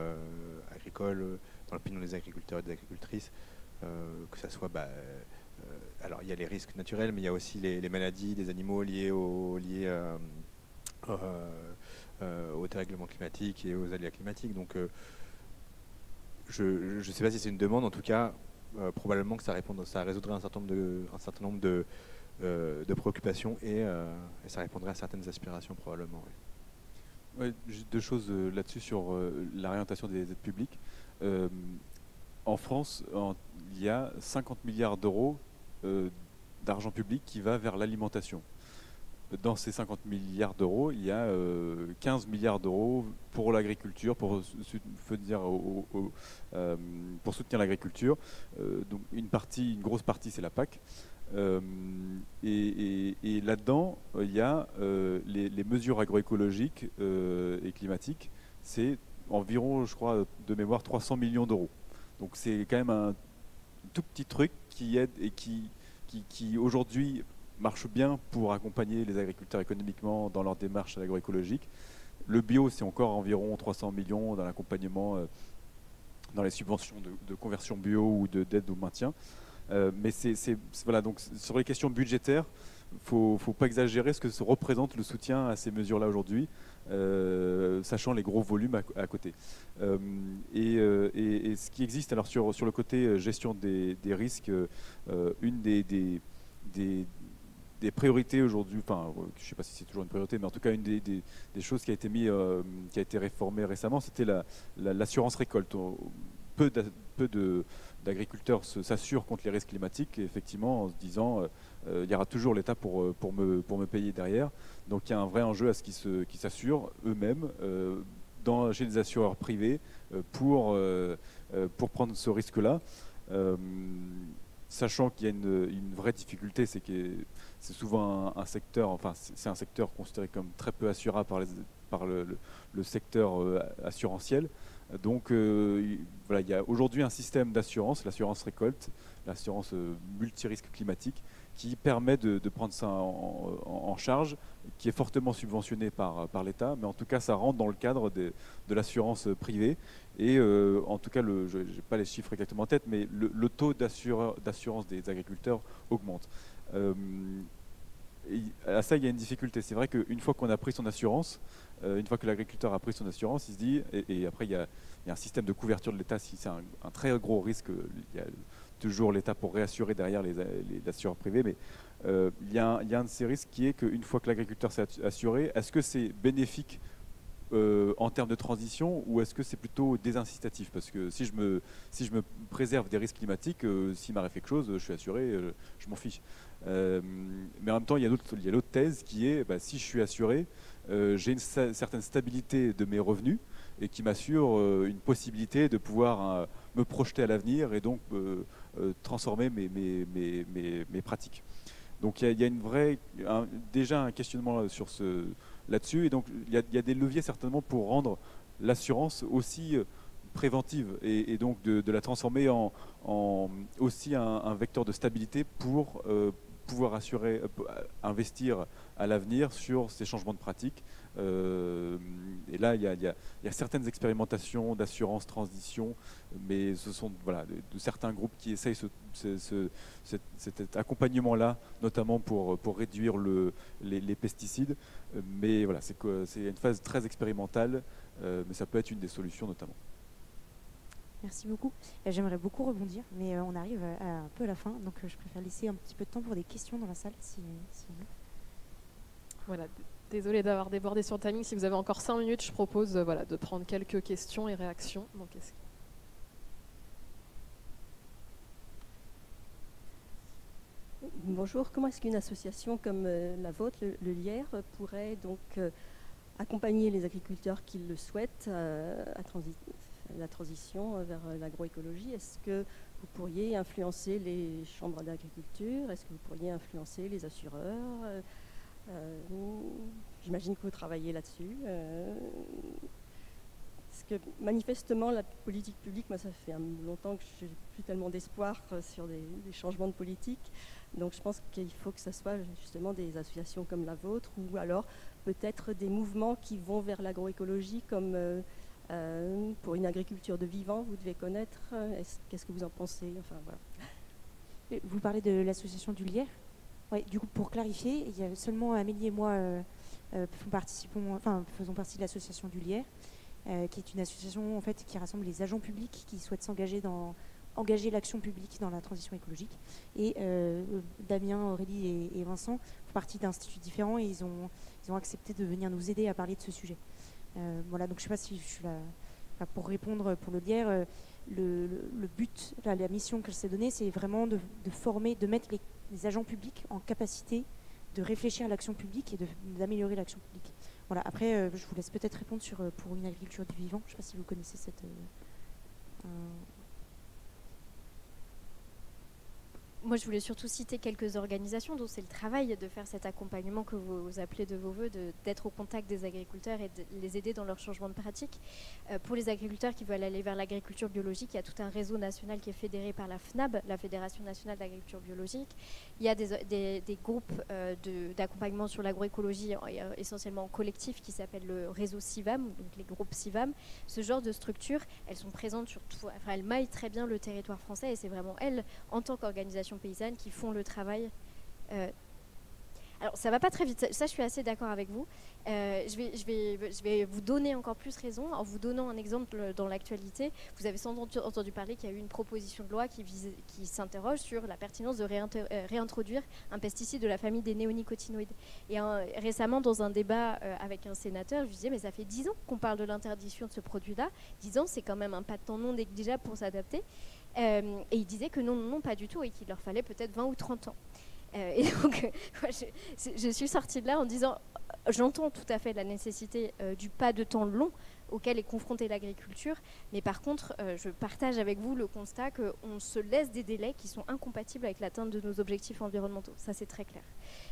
B: agricole, dans l'opinion des agriculteurs et des agricultrices. Que ça soit, alors il y a les risques naturels, mais il y a aussi les maladies des animaux liées au dérèglement climatique et aux aléas climatiques. Donc je ne sais pas si c'est une demande, en tout cas probablement que ça résoudrait un certain nombre de préoccupations et ça répondrait à certaines aspirations probablement. Oui.
D: Ouais, juste deux choses là-dessus sur la réorientation des aides publiques. En France, il y a 50 milliards d'euros d'argent public qui va vers l'alimentation. Dans ces 50 milliards d'euros, il y a 15 milliards d'euros pour l'agriculture, pour soutenir l'agriculture. Donc une grosse partie, c'est la PAC. Et là-dedans, il y a les mesures agroécologiques et climatiques. C'est environ, je crois, de mémoire, 300 millions d'euros. Donc c'est quand même un tout petit truc qui aide et qui aujourd'hui marche bien pour accompagner les agriculteurs économiquement dans leur démarche agroécologique. Le bio, c'est encore environ 300 millions dans l'accompagnement, dans les subventions de conversion bio ou d'aide au maintien. Mais voilà, donc sur les questions budgétaires, il ne faut pas exagérer ce que se représente le soutien à ces mesures-là aujourd'hui, sachant les gros volumes à côté. Et ce qui existe, alors sur le côté gestion des risques, une des priorités aujourd'hui, enfin, je ne sais pas si c'est toujours une priorité, mais en tout cas, une des choses qui a été réformée récemment, c'était l'assurance récolte. Peu d'agriculteurs s'assurent contre les risques climatiques, et effectivement, en se disant il y aura toujours l'État pour me payer derrière. Donc il y a un vrai enjeu à ce qu'ils s'assurent eux-mêmes chez des assureurs privés pour prendre ce risque-là. Sachant qu'il y a une vraie difficulté, c'est que c'est souvent un secteur, enfin c'est un secteur considéré comme très peu assurable par le secteur assurantiel. Donc voilà, il y a aujourd'hui un système d'assurance, l'assurance récolte, l'assurance multirisque climatique, qui permet de prendre ça en charge, qui est fortement subventionné par l'État, mais en tout cas ça rentre dans le cadre de l'assurance privée. Et en tout cas, je n'ai pas les chiffres exactement en tête, mais le taux d'assurance des agriculteurs augmente. À ça, il y a une difficulté. C'est vrai qu'une fois qu'on a pris son assurance, une fois que l'agriculteur a pris son assurance, il se dit, et après il y a un système de couverture de l'État, si c'est un très gros risque, il y a toujours l'État pour réassurer derrière les assureurs privés, mais il y a un de ces risques qui est qu'une fois que l'agriculteur s'est assuré, est-ce que c'est bénéfique en termes de transition ou est-ce que c'est plutôt désincitatif? Parce que si je me préserve des risques climatiques, s'il m'arrive quelque chose, je suis assuré, je m'en fiche. Mais en même temps, il y a l'autre thèse qui est, si je suis assuré, j'ai une certaine stabilité de mes revenus et qui m'assure une possibilité de pouvoir me projeter à l'avenir et donc transformer mes pratiques. Donc il y a déjà un questionnement là-dessus, et donc il y a des leviers certainement pour rendre l'assurance aussi préventive et donc de la transformer en aussi un vecteur de stabilité pour pouvoir investir à l'avenir sur ces changements de pratiques. Et là, il y a certaines expérimentations d'assurance transition, mais ce sont de certains groupes qui essayent cet accompagnement-là, notamment pour réduire les pesticides. Mais voilà, c'est une phase très expérimentale, mais ça peut être une des solutions notamment.
E: Merci beaucoup. J'aimerais beaucoup rebondir, mais on arrive un peu à la fin, donc je préfère laisser un petit peu de temps pour des questions dans la salle.
A: Voilà, désolée d'avoir débordé sur le timing. Si vous avez encore 5 minutes, je propose de prendre quelques questions et réactions. Donc,
F: Bonjour, comment est-ce qu'une association comme la vôtre, le Lierre, pourrait donc accompagner les agriculteurs qui le souhaitent la transition vers l'agroécologie? Est-ce que vous pourriez influencer les chambres d'agriculture? Est-ce que vous pourriez influencer les assureurs? J'imagine que vous travaillez là-dessus. Parce que manifestement, la politique publique, moi ça fait longtemps que je n'ai plus tellement d'espoir sur des changements de politique. Donc je pense qu'il faut que ce soit justement des associations comme la vôtre, ou alors peut-être des mouvements qui vont vers l'agroécologie, comme pour une agriculture de vivant, vous devez connaître. Qu'est-ce que vous en pensez? Enfin, voilà.
E: Vous parlez de l'association du Lierre? Oui, du coup, pour clarifier, il y a seulement Amélie et moi faisons partie de l'association du Lierre, qui est une association en fait, qui rassemble les agents publics qui souhaitent engager l'action publique dans la transition écologique. Et Damien, Aurélie et Vincent font partie d'instituts différents, et ils ont accepté de venir nous aider à parler de ce sujet. Voilà, donc je ne sais pas si je suis là pour répondre pour le Lierre. Le but, la mission qu'elle s'est donnée, c'est vraiment de former, de mettre les agents publics en capacité de réfléchir à l'action publique et d'améliorer l'action publique. Voilà. Après, je vous laisse peut-être répondre pour une agriculture du vivant. Je ne sais pas si vous connaissez cette...
C: Moi, je voulais surtout citer quelques organisations dont c'est le travail de faire cet accompagnement que vous appelez de vos voeux, d'être au contact des agriculteurs et de les aider dans leur changement de pratique. Pour les agriculteurs qui veulent aller vers l'agriculture biologique, il y a tout un réseau national qui est fédéré par la FNAB, la Fédération nationale d'agriculture biologique. Il y a des groupes d'accompagnement sur l'agroécologie, essentiellement collectifs, qui s'appellent le réseau CIVAM, donc les groupes CIVAM. Ce genre de structures, elles sont présentes sur tout, enfin, elles maillent très bien le territoire français, et c'est vraiment elles, en tant qu'organisation paysannes, qui font le travail. Alors ça va pas très vite, ça je suis assez d'accord avec vous. Je vais vous donner encore plus raison en vous donnant un exemple dans l'actualité. Vous avez sans doute entendu parler qu'il y a eu une proposition de loi qui s'interroge sur la pertinence de réintroduire un pesticide de la famille des néonicotinoïdes. Et récemment, dans un débat avec un sénateur, je lui disais, mais ça fait 10 ans qu'on parle de l'interdiction de ce produit-là. 10 ans, c'est quand même un pas de temps non négligeable pour s'adapter. Et il disait que non, pas du tout, et qu'il leur fallait peut-être 20 ou 30 ans. Et donc, moi, je suis sortie de là en disant, j'entends tout à fait la nécessité du pas de temps long auquel est confrontée l'agriculture, mais par contre, je partage avec vous le constat qu'on se laisse des délais qui sont incompatibles avec l'atteinte de nos objectifs environnementaux. Ça, c'est très clair.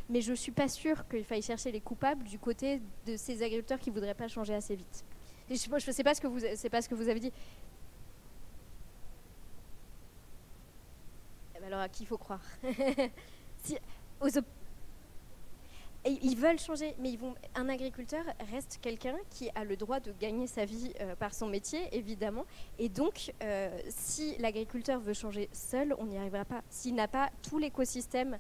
C: Mais je ne suis pas sûre qu'il faille chercher les coupables du côté de ces agriculteurs qui ne voudraient pas changer assez vite. Et je ne sais pas ce que vous avez dit. Alors à qui il faut croire? Ils veulent changer, mais un agriculteur reste quelqu'un qui a le droit de gagner sa vie par son métier, évidemment. Et donc, si l'agriculteur veut changer seul, on n'y arrivera pas. S'il n'a pas tout l'écosystème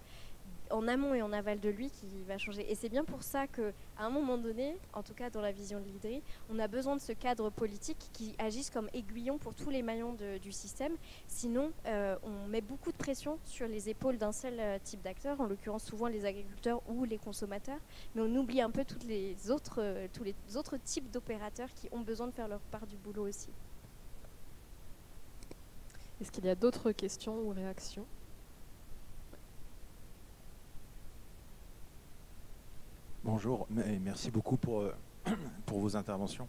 C: en amont et en aval de lui qui va changer. Et c'est bien pour ça qu'à un moment donné, en tout cas dans la vision de l'IDRI, on a besoin de ce cadre politique qui agisse comme aiguillon pour tous les maillons du système. Sinon, on met beaucoup de pression sur les épaules d'un seul type d'acteur, en l'occurrence souvent les agriculteurs ou les consommateurs, mais on oublie un peu tous les autres types d'opérateurs qui ont besoin de faire leur part du boulot aussi.
A: Est-ce qu'il y a d'autres questions ou réactions ?
G: Bon, Bonjour, et merci beaucoup pour vos interventions.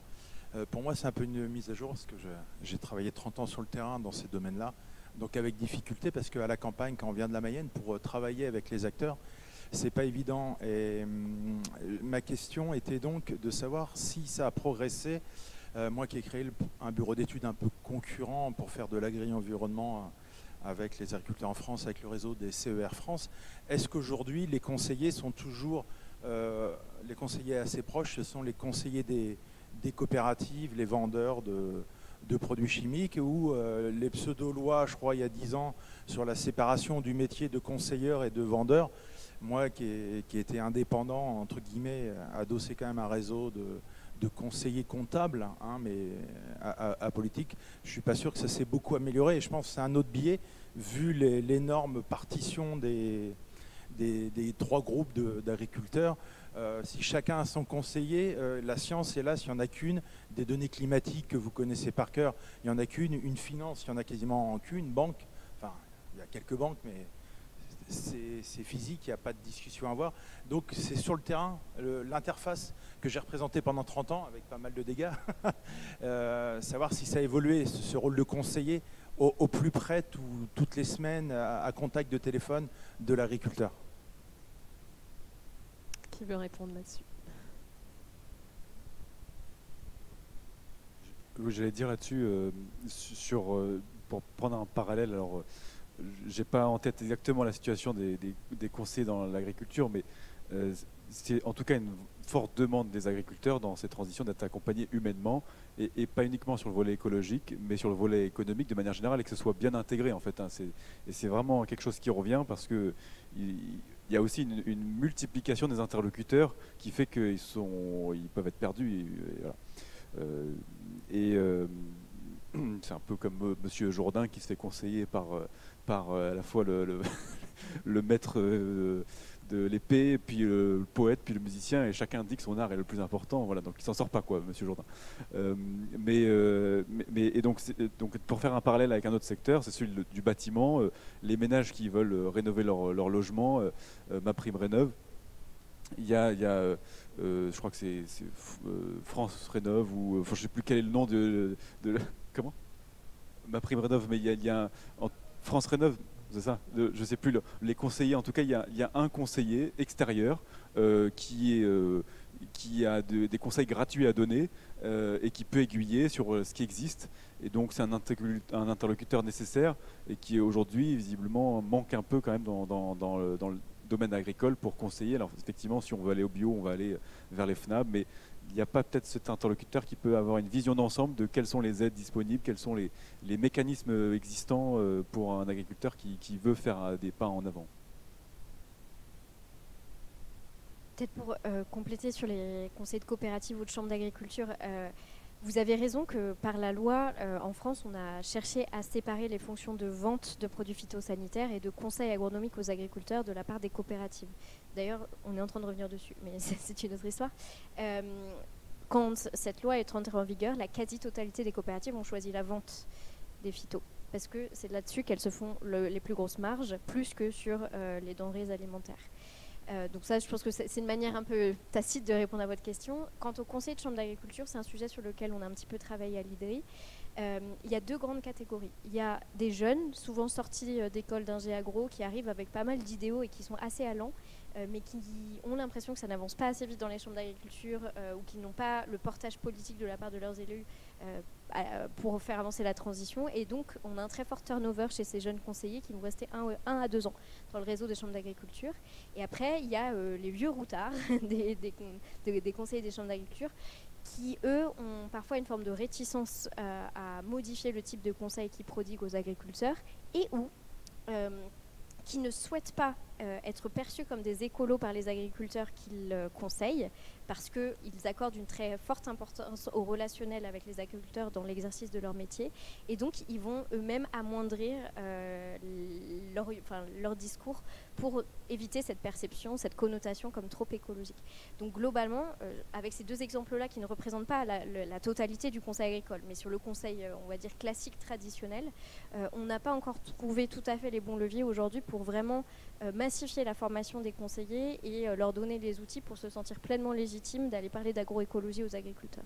G: Pour moi, c'est un peu une mise à jour parce que j'ai travaillé 30 ans sur le terrain dans ces domaines-là, donc avec difficulté parce qu'à la campagne, quand on vient de la Mayenne, pour travailler avec les acteurs, c'est pas évident. Et ma question était donc de savoir si ça a progressé. Moi qui ai créé un bureau d'études un peu concurrent pour faire de l'agri-environnement avec les agriculteurs en France, avec le réseau des CER France, est-ce qu'aujourd'hui les conseillers sont toujours les conseillers assez proches, ce sont les conseillers des coopératives, les vendeurs de produits chimiques, ou les pseudo-lois, je crois, il y a 10 ans, sur la séparation du métier de conseilleur et de vendeur. Moi, qui était indépendant, entre guillemets, adossé quand même à un réseau de conseillers comptables, hein, mais à politique, je ne suis pas sûr que ça s'est beaucoup amélioré. Et je pense que c'est un autre biais, vu l'énorme partition des 3 groupes d'agriculteurs. Si chacun a son conseiller, la science est là, s'il n'y en a qu'une, des données climatiques que vous connaissez par cœur, il n'y en a qu'une, une finance, il n'y en a quasiment qu'une, banque, enfin il y a quelques banques, mais c'est physique, il n'y a pas de discussion à avoir. Donc c'est sur le terrain, l'interface que j'ai représentée pendant 30 ans, avec pas mal de dégâts, savoir si ça a évolué, ce rôle de conseiller, au plus près, toutes les semaines, à contact de téléphone de l'agriculteur.
A: Qui veut répondre là-dessus?
D: J'allais dire là-dessus, pour prendre un parallèle, alors j'ai pas en tête exactement la situation des conseillers dans l'agriculture, mais c'est en tout cas une forte demande des agriculteurs dans ces transitions d'être accompagnés humainement et pas uniquement sur le volet écologique, mais sur le volet économique de manière générale, et que ce soit bien intégré en fait. Hein. Et c'est vraiment quelque chose qui revient parce que il y a aussi une multiplication des interlocuteurs qui fait qu'ils peuvent être perdus. C'est un peu comme Monsieur Jourdain qui se fait conseiller par à la fois le maître de l'épée, puis le poète, puis le musicien, et chacun dit que son art est le plus important. Voilà, donc il s'en sort pas, quoi, Monsieur Jourdain. Et donc pour faire un parallèle avec un autre secteur, c'est celui du bâtiment. Les ménages qui veulent rénover leur logement, MaPrimeRénov'. Il y a je crois que c'est France Rénov', ou je ne sais plus quel est le nom de comment MaPrimeRénov', mais il y a France Rénov', c'est ça, je ne sais plus, les conseillers, en tout cas il y a un conseiller extérieur qui a des conseils gratuits à donner et qui peut aiguiller sur ce qui existe, et donc c'est un interlocuteur nécessaire et qui aujourd'hui visiblement manque un peu quand même dans le domaine agricole pour conseiller. Alors effectivement, si on veut aller au bio, on va aller vers les FNAB, mais il n'y a pas peut-être cet interlocuteur qui peut avoir une vision d'ensemble de quelles sont les aides disponibles, quels sont les mécanismes existants pour un agriculteur qui veut faire des pas en avant.
C: Peut-être pour compléter sur les conseils de coopérative ou de chambre d'agriculture, vous avez raison que par la loi, en France, on a cherché à séparer les fonctions de vente de produits phytosanitaires et de conseil agronomique aux agriculteurs de la part des coopératives. D'ailleurs, on est en train de revenir dessus, mais c'est une autre histoire. Quand cette loi est entrée en vigueur, la quasi-totalité des coopératives ont choisi la vente des phytos, parce que c'est là-dessus qu'elles se font les plus grosses marges, plus que sur les denrées alimentaires. Donc ça, je pense que c'est une manière un peu tacite de répondre à votre question. Quant au conseil de chambre d'agriculture, c'est un sujet sur lequel on a un petit peu travaillé à l'IDRI. Il y a 2 grandes catégories. Il y a des jeunes, souvent sortis d'écoles d'ingé agro, qui arrivent avec pas mal d'idéaux et qui sont assez allants, mais qui ont l'impression que ça n'avance pas assez vite dans les chambres d'agriculture ou qui n'ont pas le portage politique de la part de leurs élus pour faire avancer la transition. Et donc, on a un très fort turnover chez ces jeunes conseillers qui vont rester 1 à 2 ans dans le réseau des chambres d'agriculture. Et après, il y a les vieux routards des conseillers des chambres d'agriculture qui, eux, ont parfois une forme de réticence à modifier le type de conseil qu'ils prodiguent aux agriculteurs et ou qui ne souhaitent pas être perçus comme des écolos par les agriculteurs qu'ils conseillent, parce qu'ils accordent une très forte importance au relationnel avec les agriculteurs dans l'exercice de leur métier, et donc ils vont eux-mêmes amoindrir leur discours pour éviter cette perception, cette connotation comme trop écologique. Donc globalement, avec ces 2 exemples-là qui ne représentent pas la totalité du conseil agricole, mais sur le conseil, on va dire, classique, traditionnel, on n'a pas encore trouvé tout à fait les bons leviers aujourd'hui pour vraiment massifier la formation des conseillers et leur donner les outils pour se sentir pleinement légitimes d'aller parler d'agroécologie aux agriculteurs.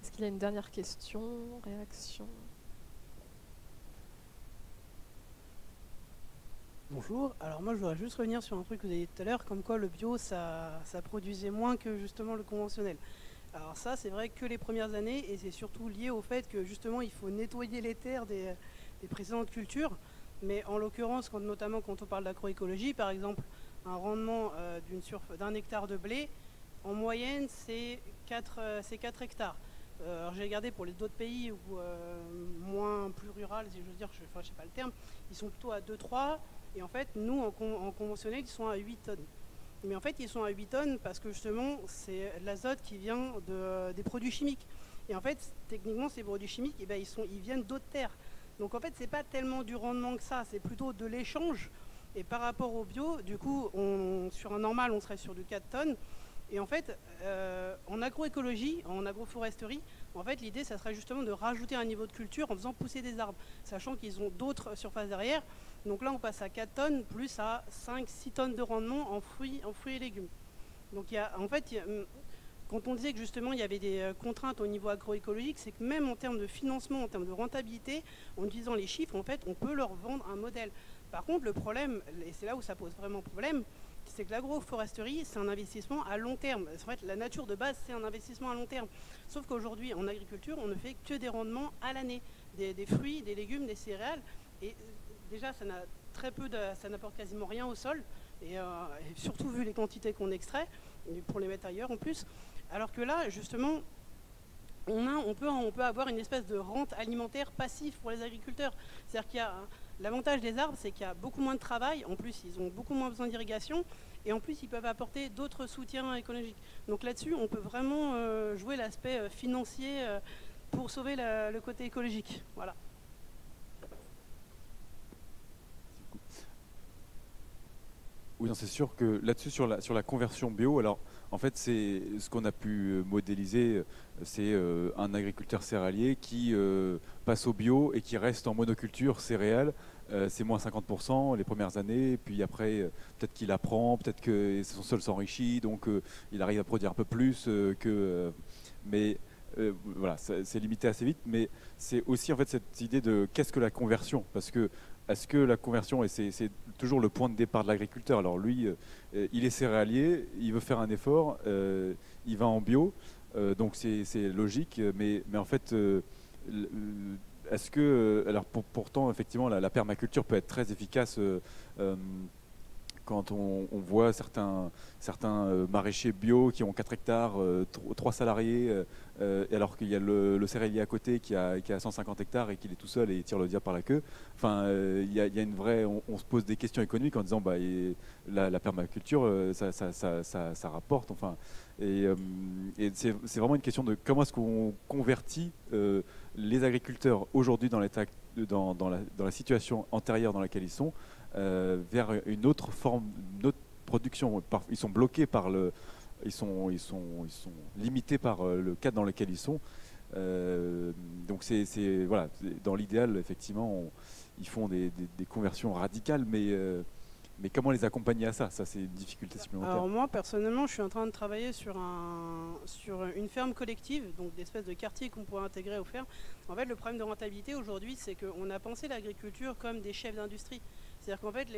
A: Est-ce qu'il y a une dernière question, réaction?
H: Bonjour, alors moi je voudrais juste revenir sur un truc que vous avez dit tout à l'heure, comme quoi le bio ça produisait moins que justement le conventionnel. Alors ça c'est vrai que les premières années, et c'est surtout lié au fait que justement il faut nettoyer les terres des précédentes cultures, mais en l'occurrence notamment quand on parle d'agroécologie, par exemple un rendement d'un hectare de blé, en moyenne c'est 4 hectares. Alors j'ai regardé pour les d'autres pays où plus rural, si je veux dire, je sais pas le terme, ils sont plutôt à 2-3. Et en fait, nous, en conventionnel, ils sont à 8 tonnes. Mais en fait, ils sont à 8 tonnes parce que justement, c'est l'azote qui vient des produits chimiques. Et en fait, techniquement, ces produits chimiques, eh ben, ils viennent d'autres terres. Donc en fait, c'est pas tellement du rendement que ça, c'est plutôt de l'échange. Et par rapport au bio, du coup, sur un normal, on serait sur du 4 tonnes. Et en fait, en agroécologie, en agroforesterie, en fait, l'idée, ça serait justement de rajouter un niveau de culture en faisant pousser des arbres, sachant qu'ils ont d'autres surfaces derrière. Donc là, on passe à 4 tonnes, plus à 5-6 tonnes de rendement en fruits et légumes. Donc quand on disait que justement, il y avait des contraintes au niveau agroécologique, c'est que même en termes de financement, en termes de rentabilité, en utilisant les chiffres, en fait, on peut leur vendre un modèle. Par contre, le problème, et c'est là où ça pose vraiment problème, c'est que l'agroforesterie, c'est un investissement à long terme. En fait, la nature de base, c'est un investissement à long terme. Sauf qu'aujourd'hui, en agriculture, on ne fait que des rendements à l'année. Des fruits, des légumes, des céréales. Et déjà, ça n'apporte quasiment rien au sol. Et surtout vu les quantités qu'on extrait, pour les mettre ailleurs en plus. Alors que là, justement, on peut avoir une espèce de rente alimentaire passive pour les agriculteurs. C'est-à-dire qu'il y a... L'avantage des arbres, c'est qu'il y a beaucoup moins de travail. En plus, ils ont beaucoup moins besoin d'irrigation. Et en plus, ils peuvent apporter d'autres soutiens écologiques. Donc là-dessus, on peut vraiment jouer l'aspect financier pour sauver le côté écologique. Voilà.
D: Oui, c'est sûr que là-dessus, sur la conversion bio, alors en fait, c'est ce qu'on a pu modéliser, c'est un agriculteur céréalier qui passe au bio et qui reste en monoculture céréales. C'est moins 50% les premières années, puis après, peut-être qu'il apprend, peut-être que son sol s'enrichit, donc il arrive à produire un peu plus mais voilà, c'est limité assez vite. Mais c'est aussi en fait cette idée de qu'est-ce que la conversion, parce que est-ce que la conversion, et c'est toujours le point de départ de l'agriculteur, alors lui, il est céréalier, il veut faire un effort, il va en bio, donc c'est logique, mais en fait, est-ce que, alors pourtant, effectivement, la permaculture peut être très efficace quand on voit certains maraîchers bio qui ont 4 hectares, 3 salariés, et alors qu'il y a le céréalier à côté qui a 150 hectares et qu'il est tout seul et il tire le diable par la queue. Enfin, il y a une vraie, on se pose des questions économiques en disant bah, la permaculture, ça rapporte. Enfin, et c'est vraiment une question de comment est-ce qu'on convertit les agriculteurs aujourd'hui dans la situation antérieure dans laquelle ils sont, vers une autre forme, une autre production. Ils sont bloqués par ils sont limités par le cadre dans lequel ils sont. Donc voilà, dans l'idéal, effectivement, ils font des conversions radicales, mais comment les accompagner à ça? Ça, c'est une difficulté supplémentaire.
H: Alors moi, personnellement, je suis en train de travailler sur une ferme collective, donc des espèces de quartiers qu'on pourrait intégrer aux fermes. En fait, le problème de rentabilité aujourd'hui, c'est qu'on a pensé l'agriculture comme des chefs d'industrie. C'est-à-dire qu'en fait,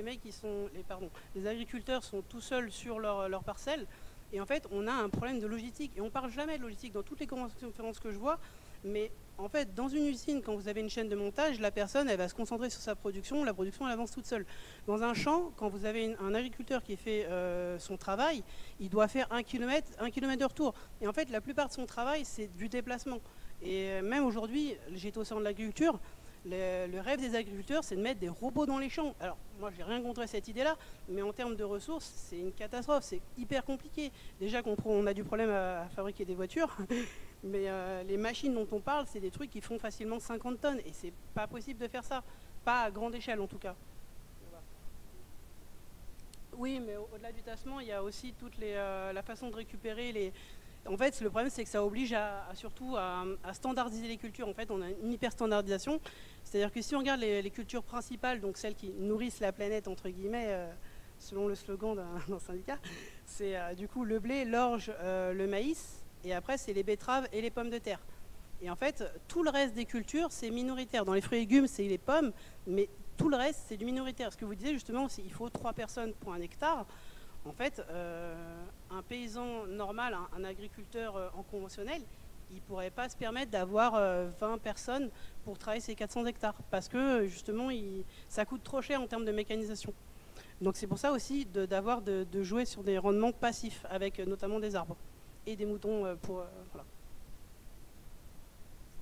H: les agriculteurs sont tout seuls sur leur parcelle. Et en fait, on a un problème de logistique. Et on ne parle jamais de logistique dans toutes les conférences que je vois. Mais en fait, dans une usine, quand vous avez une chaîne de montage, la personne, elle va se concentrer sur sa production. La production, elle avance toute seule. Dans un champ, quand vous avez un agriculteur qui fait son travail, il doit faire 1 kilomètre de retour. Et en fait, la plupart de son travail, c'est du déplacement. Et même aujourd'hui, j'étais au sein de l'agriculture. Le rêve des agriculteurs, c'est de mettre des robots dans les champs. Alors, moi, j'ai rien contre cette idée-là, mais en termes de ressources, c'est une catastrophe. C'est hyper compliqué. Déjà qu'on a du problème à fabriquer des voitures, mais les machines dont on parle, c'est des trucs qui font facilement 50 tonnes, et c'est pas possible de faire ça. Pas à grande échelle, en tout cas. Oui, mais au-delà du tassement, il y a aussi toute la façon de récupérer En fait, le problème, c'est que ça oblige surtout à standardiser les cultures. En fait, on a une hyper-standardisation. C'est-à-dire que si on regarde les cultures principales, donc celles qui nourrissent la planète, entre guillemets, selon le slogan d'un syndicat, c'est du coup le blé, l'orge, le maïs, et après, c'est les betteraves et les pommes de terre. Et en fait, tout le reste des cultures, c'est minoritaire. Dans les fruits et légumes, c'est les pommes, mais tout le reste, c'est du minoritaire. Ce que vous disiez justement, c'est qu'il faut 3 personnes pour 1 hectare. En fait, un paysan normal, un agriculteur en conventionnel, il ne pourrait pas se permettre d'avoir 20 personnes pour travailler ces 400 hectares. Parce que justement, ça coûte trop cher en termes de mécanisation. Donc c'est pour ça aussi de jouer sur des rendements passifs, avec notamment des arbres et des moutons pour... voilà.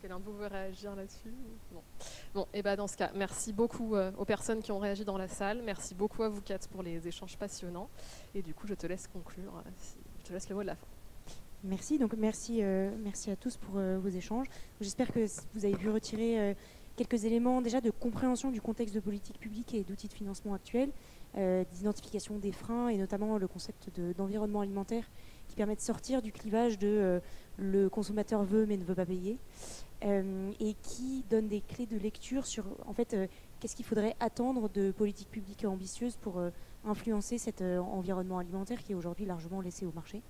A: Quelqu'un de vous veut réagir là-dessus? Non. Bon, et ben dans ce cas, merci beaucoup aux personnes qui ont réagi dans la salle. Merci beaucoup à vous, Kat, pour les échanges passionnants. Et du coup, je te laisse conclure. Je te laisse le mot de la fin.
E: Merci. Donc merci à tous pour vos échanges. J'espère que vous avez pu retirer quelques éléments déjà de compréhension du contexte de politique publique et d'outils de financement actuels, d'identification des freins et notamment le concept d'environnement alimentaire qui permet de sortir du clivage de le consommateur veut mais ne veut pas payer, et qui donne des clés de lecture sur en fait qu'est-ce qu'il faudrait attendre de politiques publiques ambitieuses pour influencer cet environnement alimentaire qui est aujourd'hui largement laissé au marché.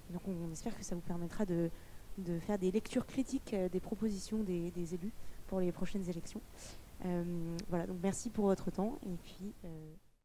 E: Et donc on espère que ça vous permettra de faire des lectures critiques des propositions des élus pour les prochaines élections. Voilà, donc merci pour votre temps et puis